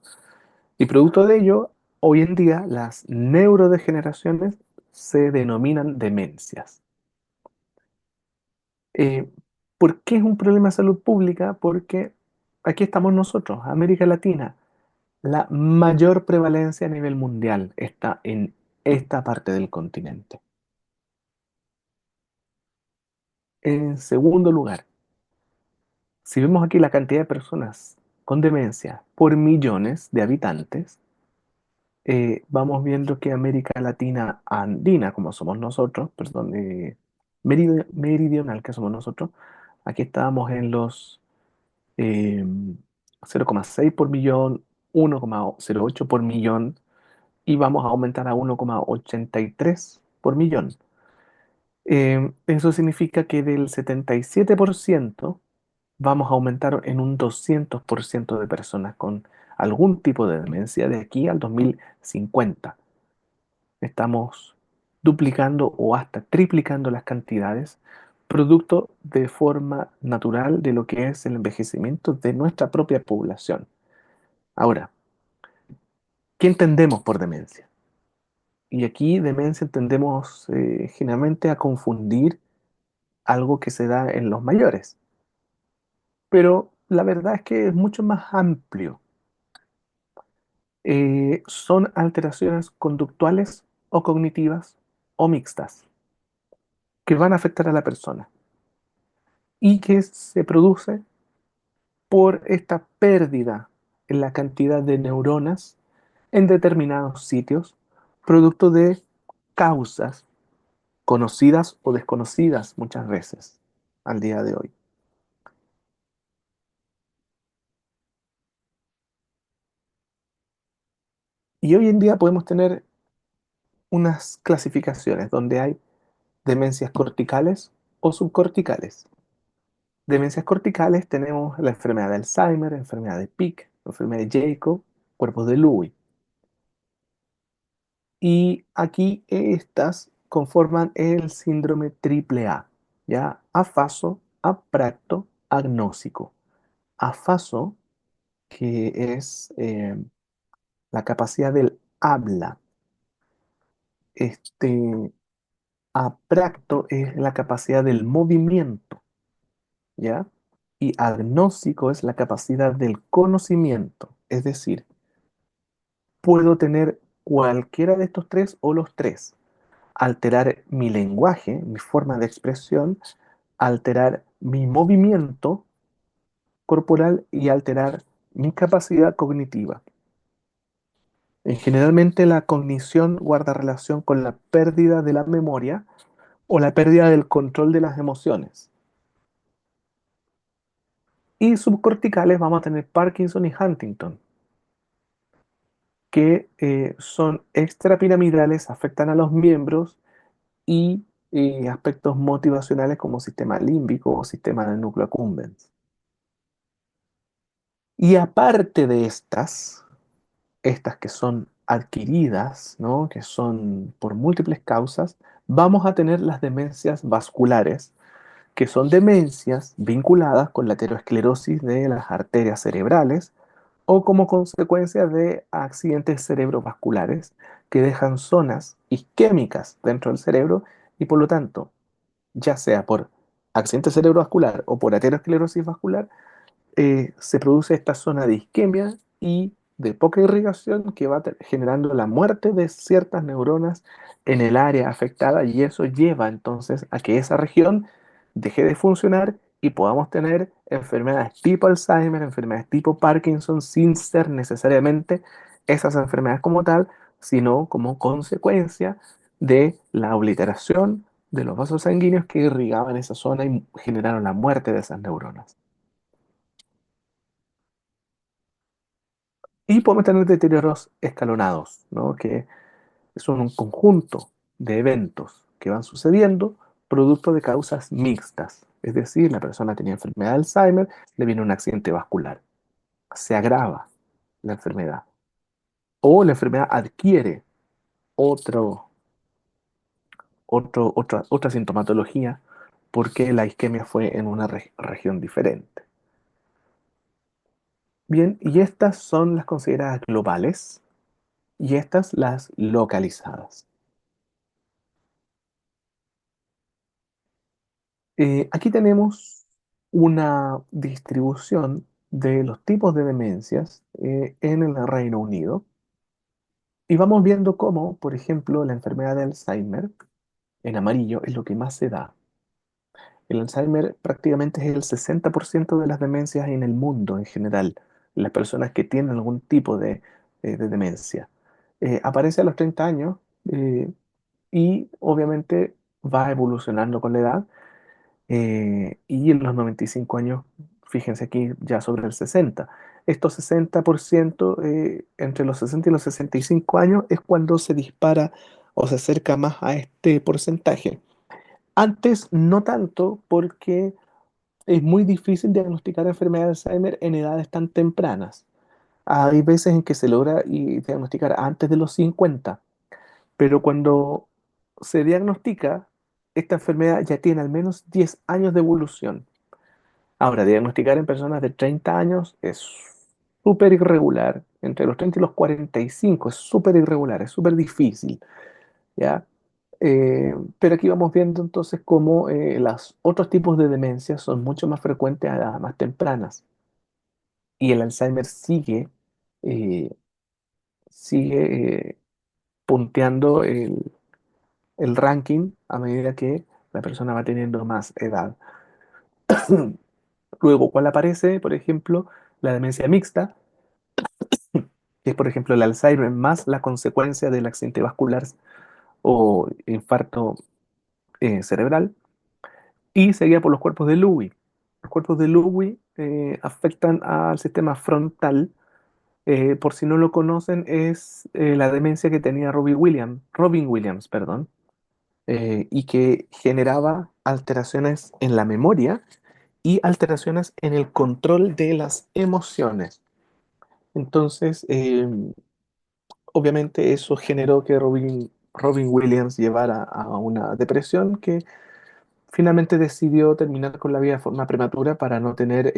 Y producto de ello, hoy en día las neurodegeneraciones se denominan demencias. Eh, ¿Por qué es un problema de salud pública? Porque aquí estamos nosotros, América Latina. La mayor prevalencia a nivel mundial está en esta parte del continente. En segundo lugar, si vemos aquí la cantidad de personas con demencia por millones de habitantes, vamos viendo que América Latina andina, como somos nosotros, perdón, meridional, que somos nosotros, aquí estábamos en los eh, 0,6 por millón, 1,08 por millón, y vamos a aumentar a 1,83 por millón. Eso significa que del 77% vamos a aumentar en un 200% de personas con algún tipo de demencia de aquí al 2050. Estamos duplicando o hasta triplicando las cantidades, producto de forma natural de lo que es el envejecimiento de nuestra propia población. Ahora, ¿qué entendemos por demencia? Y aquí demencia entendemos generalmente a confundir algo que se da en los mayores, pero la verdad es que es mucho más amplio. Son alteraciones conductuales o cognitivas o mixtas que van a afectar a la persona y que se produce por esta pérdida en la cantidad de neuronas en determinados sitios, producto de causas conocidas o desconocidas muchas veces al día de hoy. Y hoy en día podemos tener unas clasificaciones donde hay demencias corticales o subcorticales. Demencias corticales tenemos la enfermedad de Alzheimer, enfermedad de Pick, enfermedad de Jacob, cuerpos de Lewy. Y aquí estas conforman el síndrome triple A, ¿ya? Afaso, apraxo, agnósico. Afaso, que es la capacidad del habla. Este apraxo es la capacidad del movimiento, ¿ya? Y agnóstico es la capacidad del conocimiento, es decir, puedo tener cualquiera de estos tres o los tres, alterar mi lenguaje, mi forma de expresión, alterar mi movimiento corporal y alterar mi capacidad cognitiva. Generalmente la cognición guarda relación con la pérdida de la memoria o la pérdida del control de las emociones. Y subcorticales vamos a tener Parkinson y Huntington, que son extrapiramidales, afectan a los miembros y aspectos motivacionales como sistema límbico o sistema del núcleo accumbens. Y aparte de estas que son adquiridas, ¿no? Que son por múltiples causas, vamos a tener las demencias vasculares, que son demencias vinculadas con la aterosclerosis de las arterias cerebrales o como consecuencia de accidentes cerebrovasculares que dejan zonas isquémicas dentro del cerebro y por lo tanto, ya sea por accidente cerebrovascular o por aterosclerosis vascular, se produce esta zona de isquemia y de poca irrigación que va generando la muerte de ciertas neuronas en el área afectada y eso lleva entonces a que esa región deje de funcionar y podamos tener enfermedades tipo Alzheimer, enfermedades tipo Parkinson, sin ser necesariamente esas enfermedades como tal, sino como consecuencia de la obliteración de los vasos sanguíneos que irrigaban esa zona y generaron la muerte de esas neuronas. Y podemos tener deterioros escalonados, ¿no? Que son un conjunto de eventos que van sucediendo producto de causas mixtas. Es decir, la persona tenía enfermedad de Alzheimer, le viene un accidente vascular, se agrava la enfermedad. O la enfermedad adquiere otro, otra sintomatología porque la isquemia fue en una región diferente. Bien, y estas son las consideradas globales y estas las localizadas. Aquí tenemos una distribución de los tipos de demencias en el Reino Unido y vamos viendo cómo, por ejemplo, la enfermedad de Alzheimer en amarillo es lo que más se da. El Alzheimer prácticamente es el 60% de las demencias en el mundo en general, las personas que tienen algún tipo de demencia. Aparece a los 30 años y obviamente va evolucionando con la edad y en los 95 años, fíjense aquí, ya sobre el 60. Estos 60%, entre los 60 y los 65 años, es cuando se dispara o se acerca más a este porcentaje. Antes no tanto porque es muy difícil diagnosticar enfermedad de Alzheimer en edades tan tempranas. Hay veces en que se logra diagnosticar antes de los 50, pero cuando se diagnostica, esta enfermedad ya tiene al menos 10 años de evolución. Ahora, diagnosticar en personas de 30 años es súper irregular. Entre los 30 y los 45 es súper irregular, es súper difícil, ¿ya? Pero aquí vamos viendo entonces cómo los otros tipos de demencia son mucho más frecuentes a edades más tempranas. Y el Alzheimer eh, sigue punteando el ranking a medida que la persona va teniendo más edad. Luego, ¿cuál aparece? Por ejemplo, la demencia mixta, que es, por ejemplo, el Alzheimer más la consecuencia del accidente vascular o infarto cerebral, y seguida por los cuerpos de Lewy. Los cuerpos de Lewy afectan al sistema frontal. Por si no lo conocen, es la demencia que tenía Robin Williams, perdón, y que generaba alteraciones en la memoria y alteraciones en el control de las emociones. Entonces, obviamente eso generó que Robin Williams llevara a una depresión que finalmente decidió terminar con la vida de forma prematura para no tener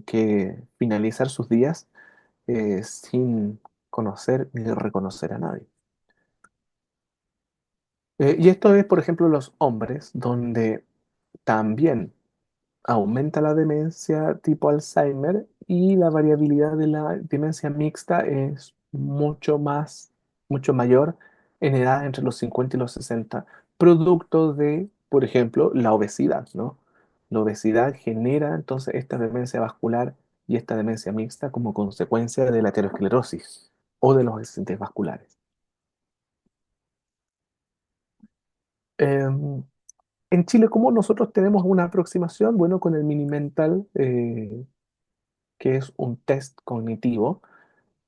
que finalizar sus días sin conocer ni reconocer a nadie. Y esto es, por ejemplo, los hombres, donde también aumenta la demencia tipo Alzheimer y la variabilidad de la demencia mixta es mucho mayor en edad entre los 50 y los 60, producto de, por ejemplo, la obesidad, ¿no? La obesidad genera entonces esta demencia vascular y esta demencia mixta como consecuencia de la aterosclerosis o de los accidentes vasculares. Em, en Chile, ¿cómo nosotros tenemos una aproximación? Bueno, con el Mini Mental, que es un test cognitivo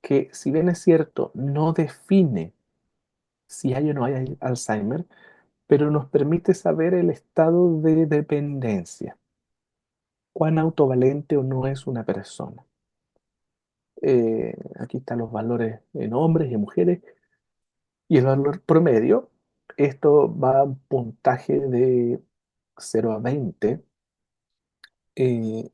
que, si bien es cierto, no define si hay o no hay Alzheimer, pero nos permite saber el estado de dependencia, cuán autovalente o no es una persona. Aquí están los valores en hombres y en mujeres y el valor promedio. Esto va a un puntaje de 0 a 20, eh,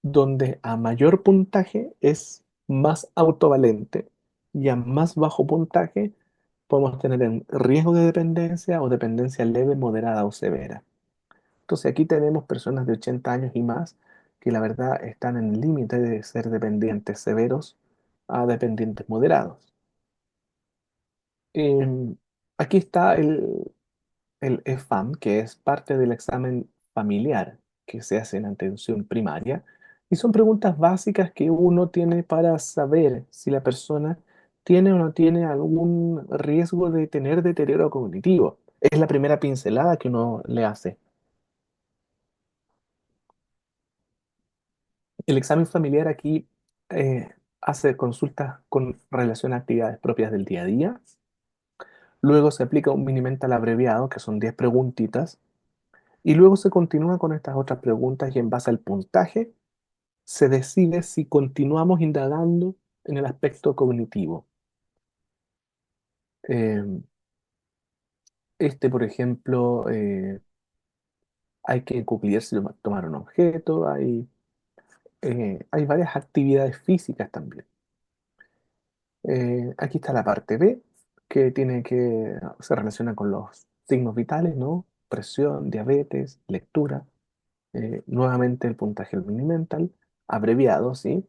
donde a mayor puntaje es más autovalente y a más bajo puntaje podemos tener en riesgo de dependencia o dependencia leve, moderada o severa. Entonces aquí tenemos personas de 80 años y más que la verdad están en el límite de ser dependientes severos a dependientes moderados. Em, Aquí está el EFAM, que es parte del examen familiar que se hace en atención primaria, y son preguntas básicas que uno tiene para saber si la persona tiene o no tiene algún riesgo de tener deterioro cognitivo. Es la primera pincelada que uno le hace. El examen familiar aquí hace consultas con relación a actividades propias del día a día. Luego se aplica un mini mental abreviado, que son 10 preguntitas. Y luego se continúa con estas otras preguntas y en base al puntaje se decide si continuamos indagando en el aspecto cognitivo. Eh, por ejemplo, hay que cumplirse, tomar un objeto, hay varias actividades físicas también. Aquí está la parte B, se relaciona con los signos vitales, ¿no? Presión, diabetes, lectura. Nuevamente el puntaje del mini mental, abreviado, ¿sí?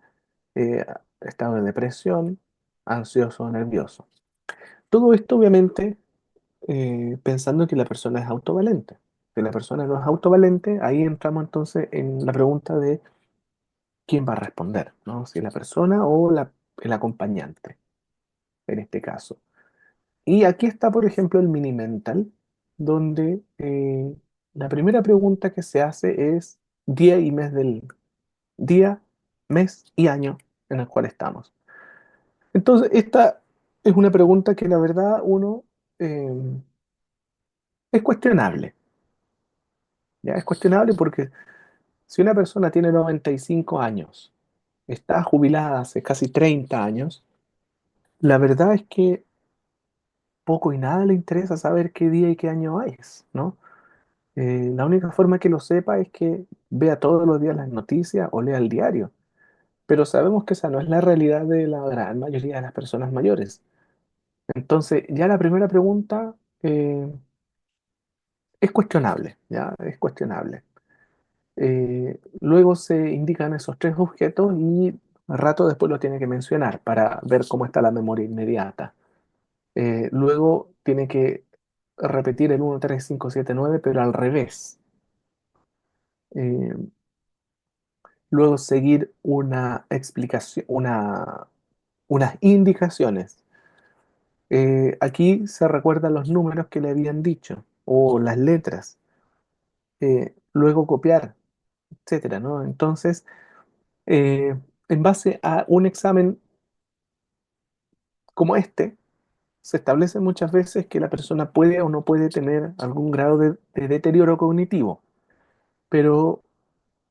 Eh, Estado de depresión, ansioso o nervioso. Todo esto obviamente pensando que la persona es autovalente. Si la persona no es autovalente, ahí entramos entonces en la pregunta de quién va a responder, ¿no? Si la persona o el acompañante, en este caso. Y aquí está, por ejemplo, el mini mental, donde la primera pregunta que se hace es día y mes del día, mes y año en el cual estamos. Entonces, esta es una pregunta que la verdad uno eh, es cuestionable. ¿Ya? Es cuestionable porque si una persona tiene 95 años, está jubilada hace casi 30 años, la verdad es que poco y nada le interesa saber qué día y qué año es, ¿no? La única forma que lo sepa es que vea todos los días las noticias o lea el diario. Pero sabemos que esa no es la realidad de la gran mayoría de las personas mayores. Entonces, ya la primera pregunta es cuestionable, ¿ya? Es cuestionable. Luego se indican esos tres objetos y al rato después lo tiene que mencionar para ver cómo está la memoria inmediata. Luego tiene que repetir el 1, 3, 5, 7, 9, pero al revés. Eh, Luego seguir una explicación, unas indicaciones. Aquí se recuerdan los números que le habían dicho o las letras. Luego copiar, etcétera, ¿no? Entonces, eh, en base a un examen como este, se establece muchas veces que la persona puede o no puede tener algún grado de deterioro cognitivo, pero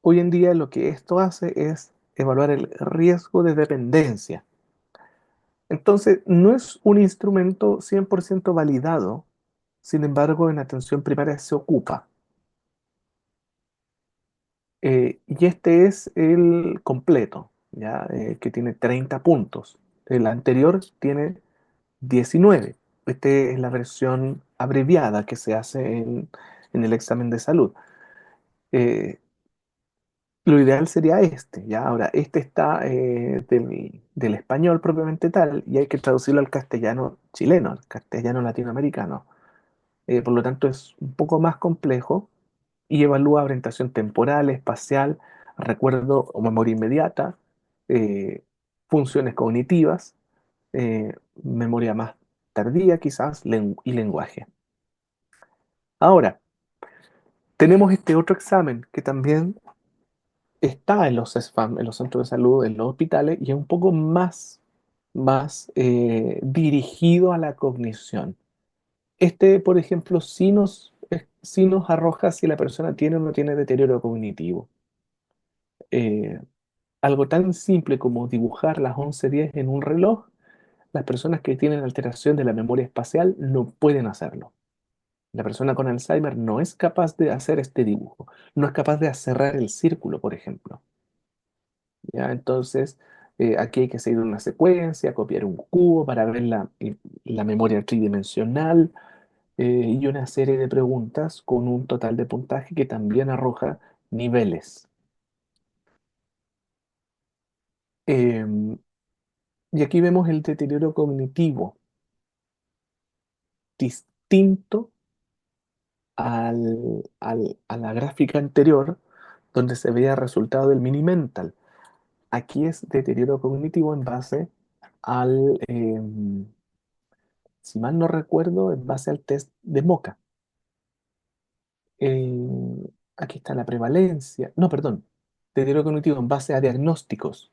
hoy en día lo que esto hace es evaluar el riesgo de dependencia. Entonces, no es un instrumento 100% validado, sin embargo, en atención primaria se ocupa. Y este es el completo, ¿ya? Que tiene 30 puntos. El anterior tiene 19. Esta es la versión abreviada que se hace en el examen de salud. Eh, lo ideal sería este, ¿ya? Ahora, este está del español propiamente tal y hay que traducirlo al castellano chileno, al castellano latinoamericano. Por lo tanto, es un poco más complejo y evalúa orientación temporal, espacial, recuerdo o memoria inmediata, eh, funciones cognitivas, memoria más tardía quizás y lenguaje. Ahora, tenemos este otro examen que también está en los CESFAM, en los centros de salud, en los hospitales, y es un poco más dirigido a la cognición. Este, por ejemplo, sí nos arroja si la persona tiene o no tiene deterioro cognitivo. Eh, Algo tan simple como dibujar las 11:10 en un reloj, las personas que tienen alteración de la memoria espacial no pueden hacerlo. La persona con Alzheimer no es capaz de hacer este dibujo, no es capaz de cerrar el círculo, por ejemplo. ¿Ya? Entonces, aquí hay que seguir una secuencia, copiar un cubo para ver la memoria tridimensional y una serie de preguntas con un total de puntaje que también arroja niveles. Em, y aquí vemos el deterioro cognitivo distinto a la gráfica anterior, donde se veía el resultado del mini mental. Aquí es deterioro cognitivo en base si mal no recuerdo, en base al test de Moca. Aquí está la prevalencia, no, perdón, deterioro cognitivo en base a diagnósticos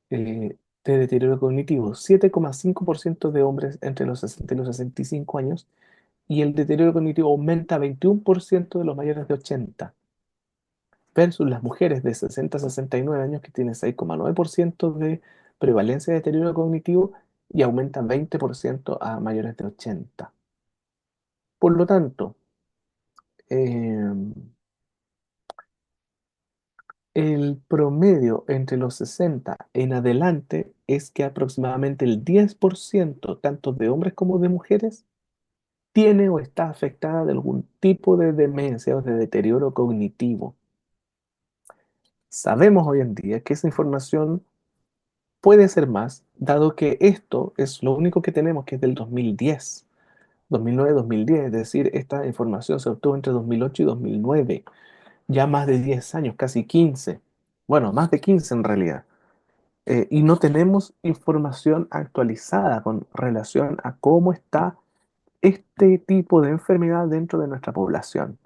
de deterioro cognitivo. 7,5% de hombres entre los 60 y los 65 años y el deterioro cognitivo aumenta a 21% de los mayores de 80 versus las mujeres de 60 a 69 años que tienen 6,9% de prevalencia de deterioro cognitivo y aumenta 20% a mayores de 80. Por lo tanto, eh, el promedio entre los 60 en adelante es que aproximadamente el 10%, tanto de hombres como de mujeres, tiene o está afectada de algún tipo de demencia o de deterioro cognitivo. Sabemos hoy en día que esa información puede ser más, dado que esto es lo único que tenemos, que es del 2010, 2009-2010, es decir, esta información se obtuvo entre 2008 y 2009, ya más de 10 años, casi 15, bueno, más de 15 en realidad. Y no tenemos información actualizada con relación a cómo está este tipo de enfermedad dentro de nuestra población.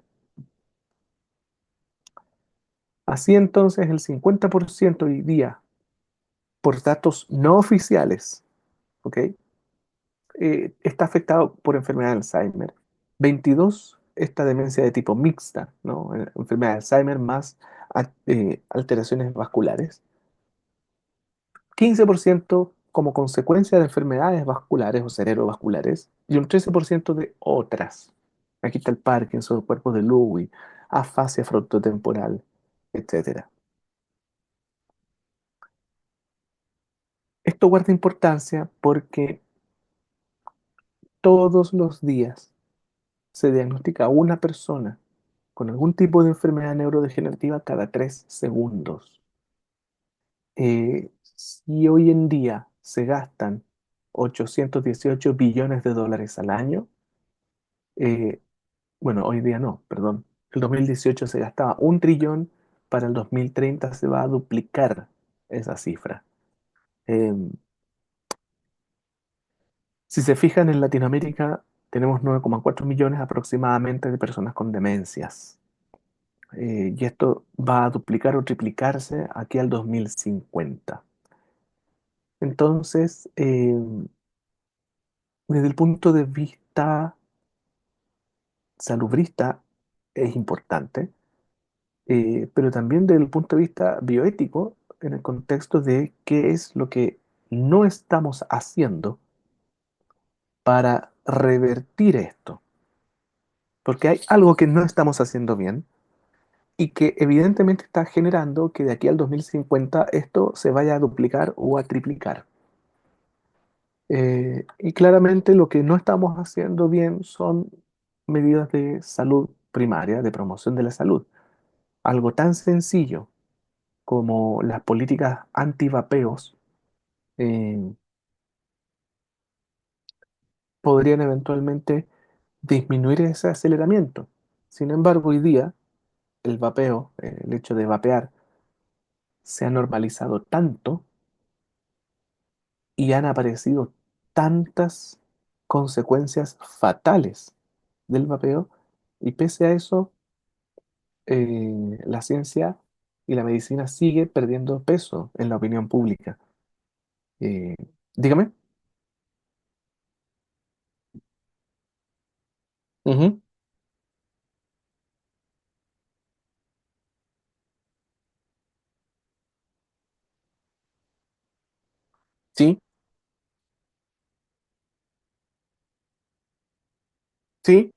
Así entonces, el 50% hoy día, por datos no oficiales, ¿ok? Está afectado por enfermedad de Alzheimer. 22, esta demencia de tipo mixta, ¿no? Enfermedad de Alzheimer más alteraciones vasculares. 15% como consecuencia de enfermedades vasculares o cerebrovasculares y un 13% de otras. Aquí está el Parkinson, el cuerpo de Lewy, afasia frontotemporal, etcétera. Esto guarda importancia porque todos los días se diagnostica a una persona con algún tipo de enfermedad neurodegenerativa cada 3 segundos. Si hoy en día se gastan 818 billones de dólares al año, eh, bueno, hoy día no, perdón, el 2018 se gastaba 1 trillón, para el 2030 se va a duplicar esa cifra. Eh, si se fijan en Latinoamérica, tenemos 9,4 millones aproximadamente de personas con demencias. Y esto va a duplicar o triplicarse aquí al 2050. Entonces, desde el punto de vista salubrista es importante, pero también desde el punto de vista bioético, en el contexto de qué es lo que no estamos haciendo para revertir esto. Porque hay algo que no estamos haciendo bien y que evidentemente está generando que de aquí al 2050 esto se vaya a duplicar o a triplicar. Y claramente lo que no estamos haciendo bien son medidas de salud primaria, de promoción de la salud. Algo tan sencillo como las políticas antivapeos eh, podrían eventualmente disminuir ese aceleramiento. Sin embargo, hoy día el vapeo, el hecho de vapear, se ha normalizado tanto y han aparecido tantas consecuencias fatales del vapeo, y pese a eso, la ciencia y la medicina sigue perdiendo peso en la opinión pública. Eh, dígame. Ujú. Sí, sí,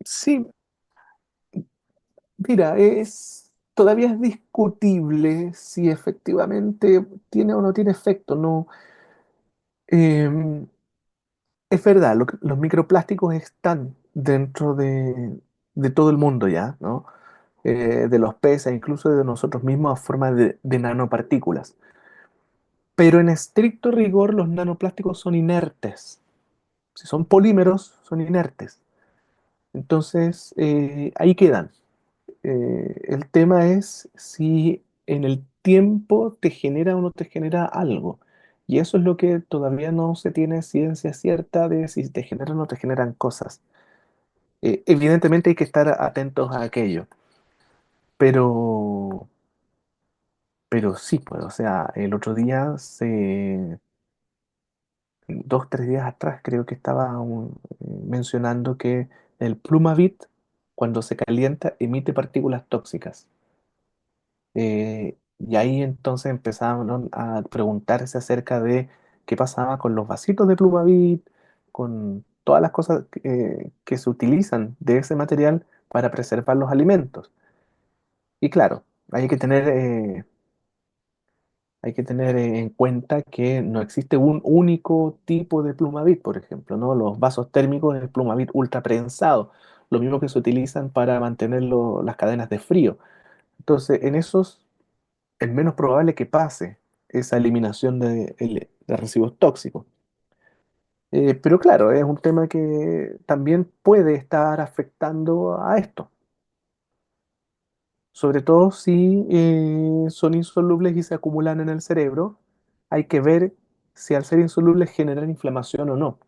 sí. Mira, todavía es discutible si efectivamente tiene o no tiene efecto. No, em, es verdad, los microplásticos están dentro de todo el mundo ya, ¿no? De los peces, incluso de nosotros mismos, a forma de nanopartículas. Pero en estricto rigor, los nanoplásticos son inertes. Si son polímeros, son inertes. Entonces, ahí quedan. El tema es si en el tiempo te genera o no te genera algo. Y eso es lo que todavía no se tiene ciencia cierta de si te generan o no te generan cosas. Evidentemente hay que estar atentos a aquello, pero, pero sí, pues, o sea, el otro día, 2, 3 días atrás, creo que estaba mencionando que el Plumavit, cuando se calienta, emite partículas tóxicas. Y ahí entonces empezaron a preguntarse acerca de qué pasaba con los vasitos de Plumavit, con todas las cosas que se utilizan de ese material para preservar los alimentos. Y claro, hay que tener Hay que tener en cuenta que no existe un único tipo de Plumavit, por ejemplo, ¿no? Los vasos térmicos es el Plumavit ultra prensado, lo mismo que se utilizan para mantener las cadenas de frío. Entonces, en esos es menos probable que pase esa eliminación de residuos tóxicos. Pero claro, es un tema que también puede estar afectando a esto, sobre todo si son insolubles y se acumulan en el cerebro. Hay que ver si al ser insolubles generan inflamación o no.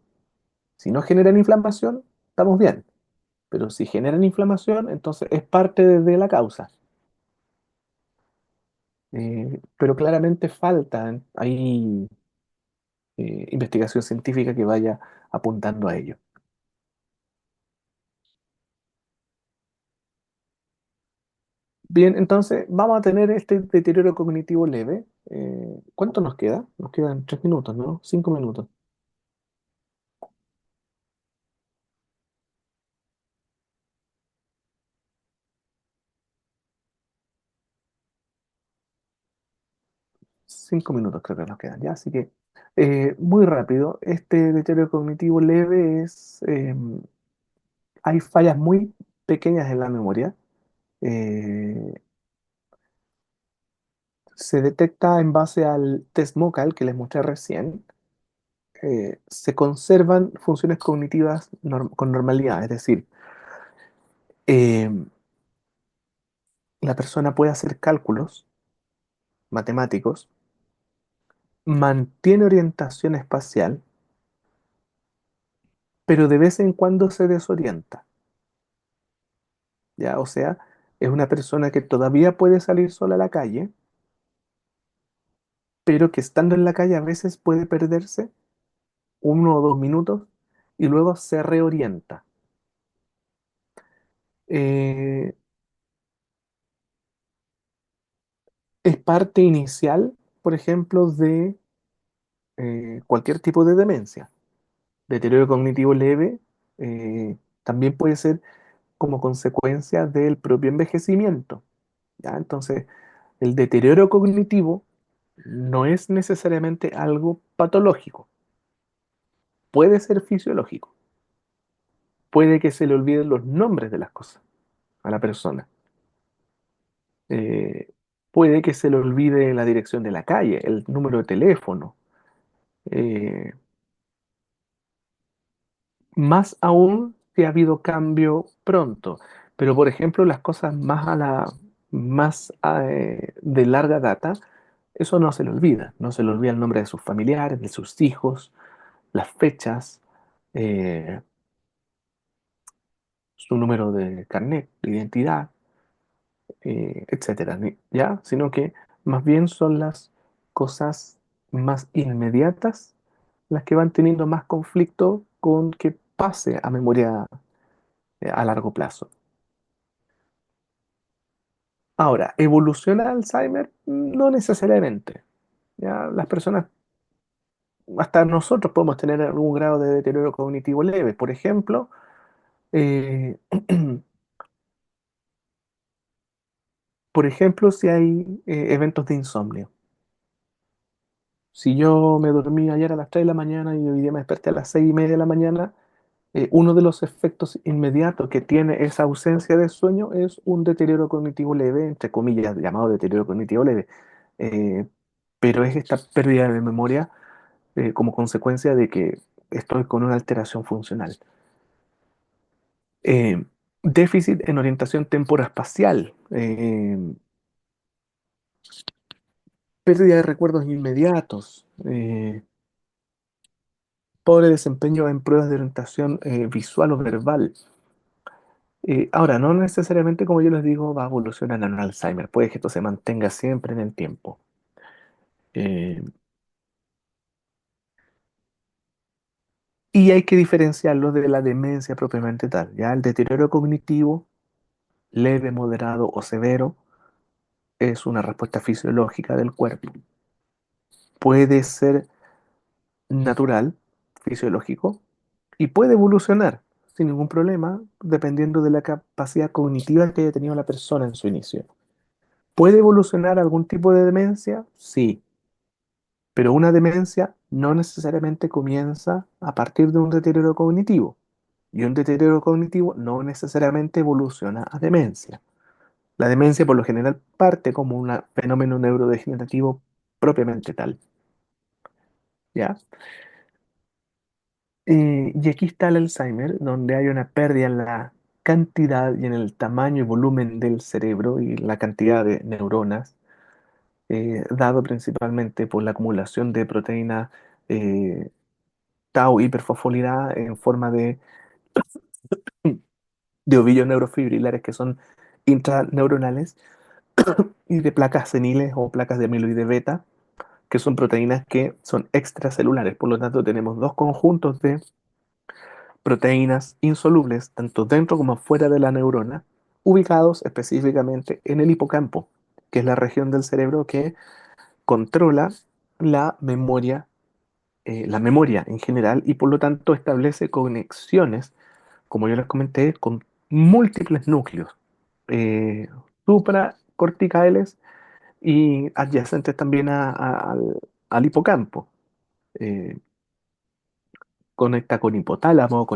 Si no generan inflamación, estamos bien, pero si generan inflamación, entonces es parte de la causa. Pero claramente falta ahí investigación científica que vaya apuntando a ello. Bien, entonces vamos a tener este deterioro cognitivo leve. ¿Cuánto nos queda? Nos quedan 3 minutos, ¿no? 5 minutos. 5 minutos creo que nos quedan, ¿ya? Así que muy rápido. Este deterioro cognitivo leve hay fallas muy pequeñas en la memoria. Eh, Se detecta en base al test MoCal que les mostré recién. Se conservan funciones cognitivas con normalidad, es decir, eh, la persona puede hacer cálculos matemáticos, mantiene orientación espacial, pero de vez en cuando se desorienta, ¿ya? O sea, es una persona que todavía puede salir sola a la calle, pero que estando en la calle a veces puede perderse 1 o 2 minutos y luego se reorienta. Eh, es parte inicial, por ejemplo, de cualquier tipo de demencia. Deterioro cognitivo leve también puede ser como consecuencia del propio envejecimiento, ¿ya? Entonces, el deterioro cognitivo no es necesariamente algo patológico, puede ser fisiológico, puede que se le olviden los nombres de las cosas a la persona, eh, puede que se le olvide la dirección de la calle, el número de teléfono, eh, más aún si ha habido cambio pronto. Pero, por ejemplo, las cosas más de larga data, eso no se le olvida. No se le olvida el nombre de sus familiares, de sus hijos, las fechas, eh, su número de carnet, de identidad, etcétera, ¿ya? Sino que más bien son las cosas más inmediatas las que van teniendo más conflicto con que pase a memoria a largo plazo. Ahora, ¿evoluciona Alzheimer? No necesariamente. ¿Ya? Las personas, hasta nosotros podemos tener algún grado de deterioro cognitivo leve. Por ejemplo, eh, si hay eventos de insomnio. Si yo me dormí ayer a las 3 de la mañana y hoy día me desperté a las 6:30 de la mañana, uno de los efectos inmediatos que tiene esa ausencia de sueño es un deterioro cognitivo leve, entre comillas, llamado deterioro cognitivo leve. Eh, pero es esta pérdida de memoria como consecuencia de que estoy con una alteración funcional. Eh, Déficit en orientación temporoespacial, pérdida de recuerdos inmediatos, pobre desempeño en pruebas de orientación visual o verbal. Ahora, no necesariamente, como yo les digo, va a evolucionar en un Alzheimer. Puede que esto se mantenga siempre en el tiempo. Eh, y hay que diferenciarlo de la demencia propiamente tal. Ya el deterioro cognitivo, leve, moderado o severo, es una respuesta fisiológica del cuerpo. Puede ser natural, fisiológico, y puede evolucionar sin ningún problema, dependiendo de la capacidad cognitiva que haya tenido la persona en su inicio. ¿Puede evolucionar algún tipo de demencia? Sí. Pero una demencia no necesariamente comienza a partir de un deterioro cognitivo. Y un deterioro cognitivo no necesariamente evoluciona a demencia. La demencia por lo general parte como un fenómeno neurodegenerativo propiamente tal, ¿ya? Y aquí está el Alzheimer, donde hay una pérdida en la cantidad y en el tamaño y volumen del cerebro y la cantidad de neuronas, dado principalmente por la acumulación de proteína eh, tau hiperfosfolidada en forma de ovillos neurofibrilares que son intraneuronales y de placas seniles o placas de amiloide beta, que son proteínas que son extracelulares. Por lo tanto, tenemos dos conjuntos de proteínas insolubles, tanto dentro como fuera de la neurona, ubicados específicamente en el hipocampo, que es la región del cerebro que controla la la memoria en general, y por lo tanto establece conexiones, como yo les comenté, con múltiples núcleos eh, supracorticales y adyacentes también al hipocampo. Eh, Conecta con hipotálamo,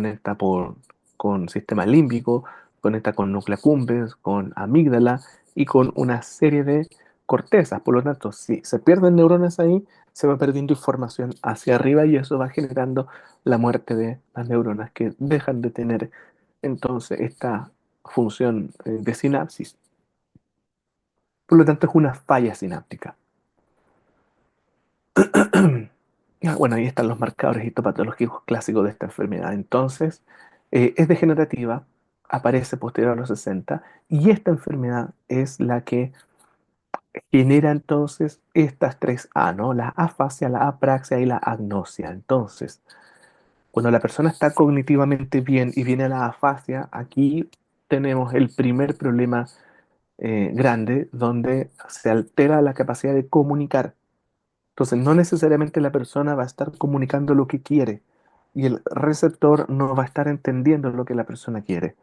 con sistema límbico, conecta con núcleo accumbens, con amígdala y con una serie de cortezas. Por lo tanto, si se pierden neuronas ahí, se va perdiendo información hacia arriba y eso va generando la muerte de las neuronas que dejan de tener entonces esta función de sinapsis. Por lo tanto, es una falla sináptica. Bueno, ahí están los marcadores histopatológicos clásicos de esta enfermedad. Entonces, es degenerativa, aparece posterior a los 60 y esta enfermedad es la que genera entonces estas tres A, ¿no? La afasia, la apraxia y la agnosia. Entonces, cuando la persona está cognitivamente bien y viene a la afasia, aquí tenemos el primer problema grande donde se altera la capacidad de comunicar. Entonces, no necesariamente la persona va a estar comunicando lo que quiere y el receptor no va a estar entendiendo lo que la persona quiere.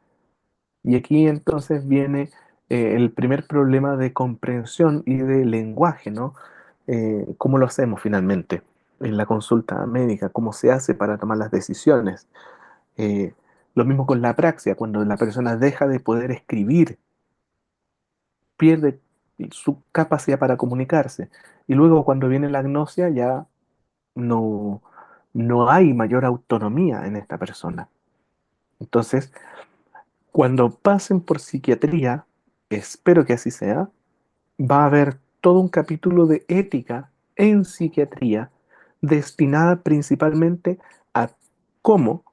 Y aquí entonces viene el primer problema de comprensión y de lenguaje, ¿no? ¿Cómo lo hacemos finalmente en la consulta médica? ¿Cómo se hace para tomar las decisiones? Eh, lo mismo con la apraxia, cuando la persona deja de poder escribir, pierde su capacidad para comunicarse. Y luego cuando viene la agnosia ya no, no hay mayor autonomía en esta persona. Entonces, cuando pasen por psiquiatría, espero que así sea, va a haber todo un capítulo de ética en psiquiatría destinada principalmente a cómo,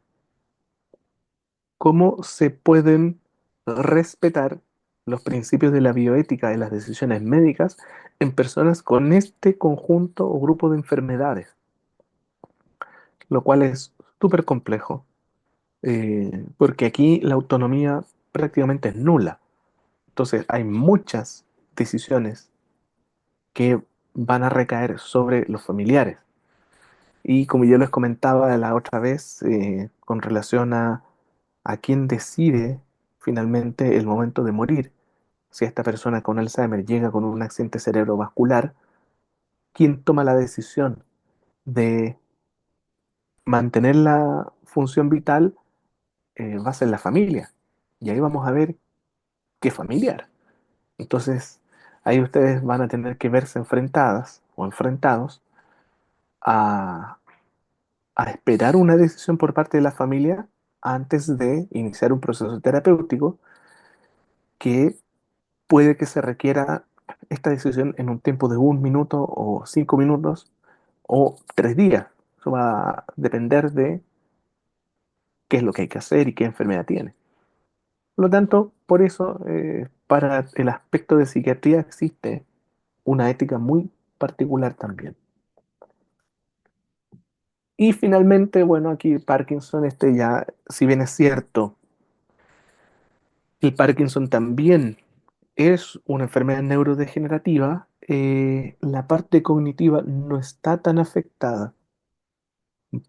cómo se pueden respetar los principios de la bioética de las decisiones médicas en personas con este conjunto o grupo de enfermedades, lo cual es súper complejo porque aquí la autonomía prácticamente es nula. Entonces hay muchas decisiones que van a recaer sobre los familiares. Y como yo les comentaba la otra vez, con relación a quién decide finalmente el momento de morir, si esta persona con Alzheimer llega con un accidente cerebrovascular, ¿quién toma la decisión de mantener la función vital? Va a ser la familia. Y ahí vamos a ver qué familiar. Entonces, ahí ustedes van a tener que verse enfrentadas o enfrentados a, a esperar una decisión por parte de la familia antes de iniciar un proceso terapéutico que puede que se requiera esta decisión en un tiempo de 1 minuto o 5 minutos o 3 días. Eso va a depender de qué es lo que hay que hacer y qué enfermedad tiene. Por lo tanto, por eso, para el aspecto de psiquiatría existe una ética muy particular también. Y finalmente, bueno, aquí Parkinson, este ya, si bien es cierto, el Parkinson también es una enfermedad neurodegenerativa, la parte cognitiva no está tan afectada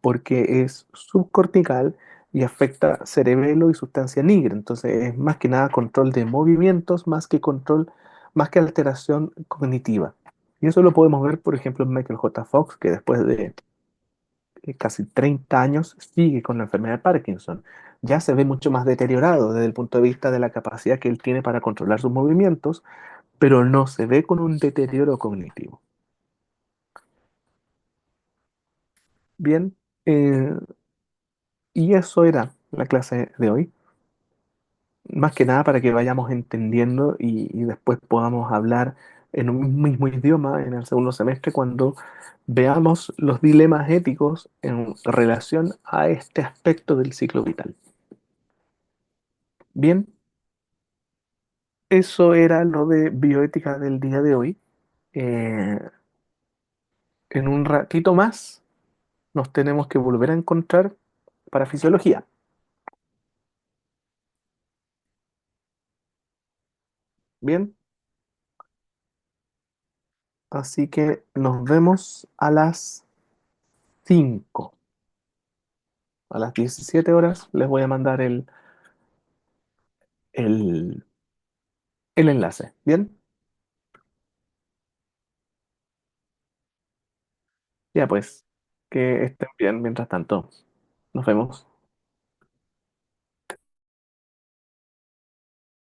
porque es subcortical y afecta cerebelo y sustancia nigra. Entonces es más que nada control de movimientos, más que control, más que alteración cognitiva. Y eso lo podemos ver, por ejemplo, en Michael J. Fox, que después de casi 30 años sigue con la enfermedad de Parkinson. Ya se ve mucho más deteriorado desde el punto de vista de la capacidad que él tiene para controlar sus movimientos, pero no se ve con un deterioro cognitivo. Bien, eh, y eso era la clase de hoy. Más que nada para que vayamos entendiendo y después podamos hablar en un mismo idioma en el segundo semestre cuando veamos los dilemas éticos en relación a este aspecto del ciclo vital. Bien, eso era lo de bioética del día de hoy. Eh, en un ratito más nos tenemos que volver a encontrar para fisiología. Bien, así que nos vemos a las 5. A las 17 horas les voy a mandar el, el enlace. Bien, ya pues, que estén bien mientras tanto. Nos vemos.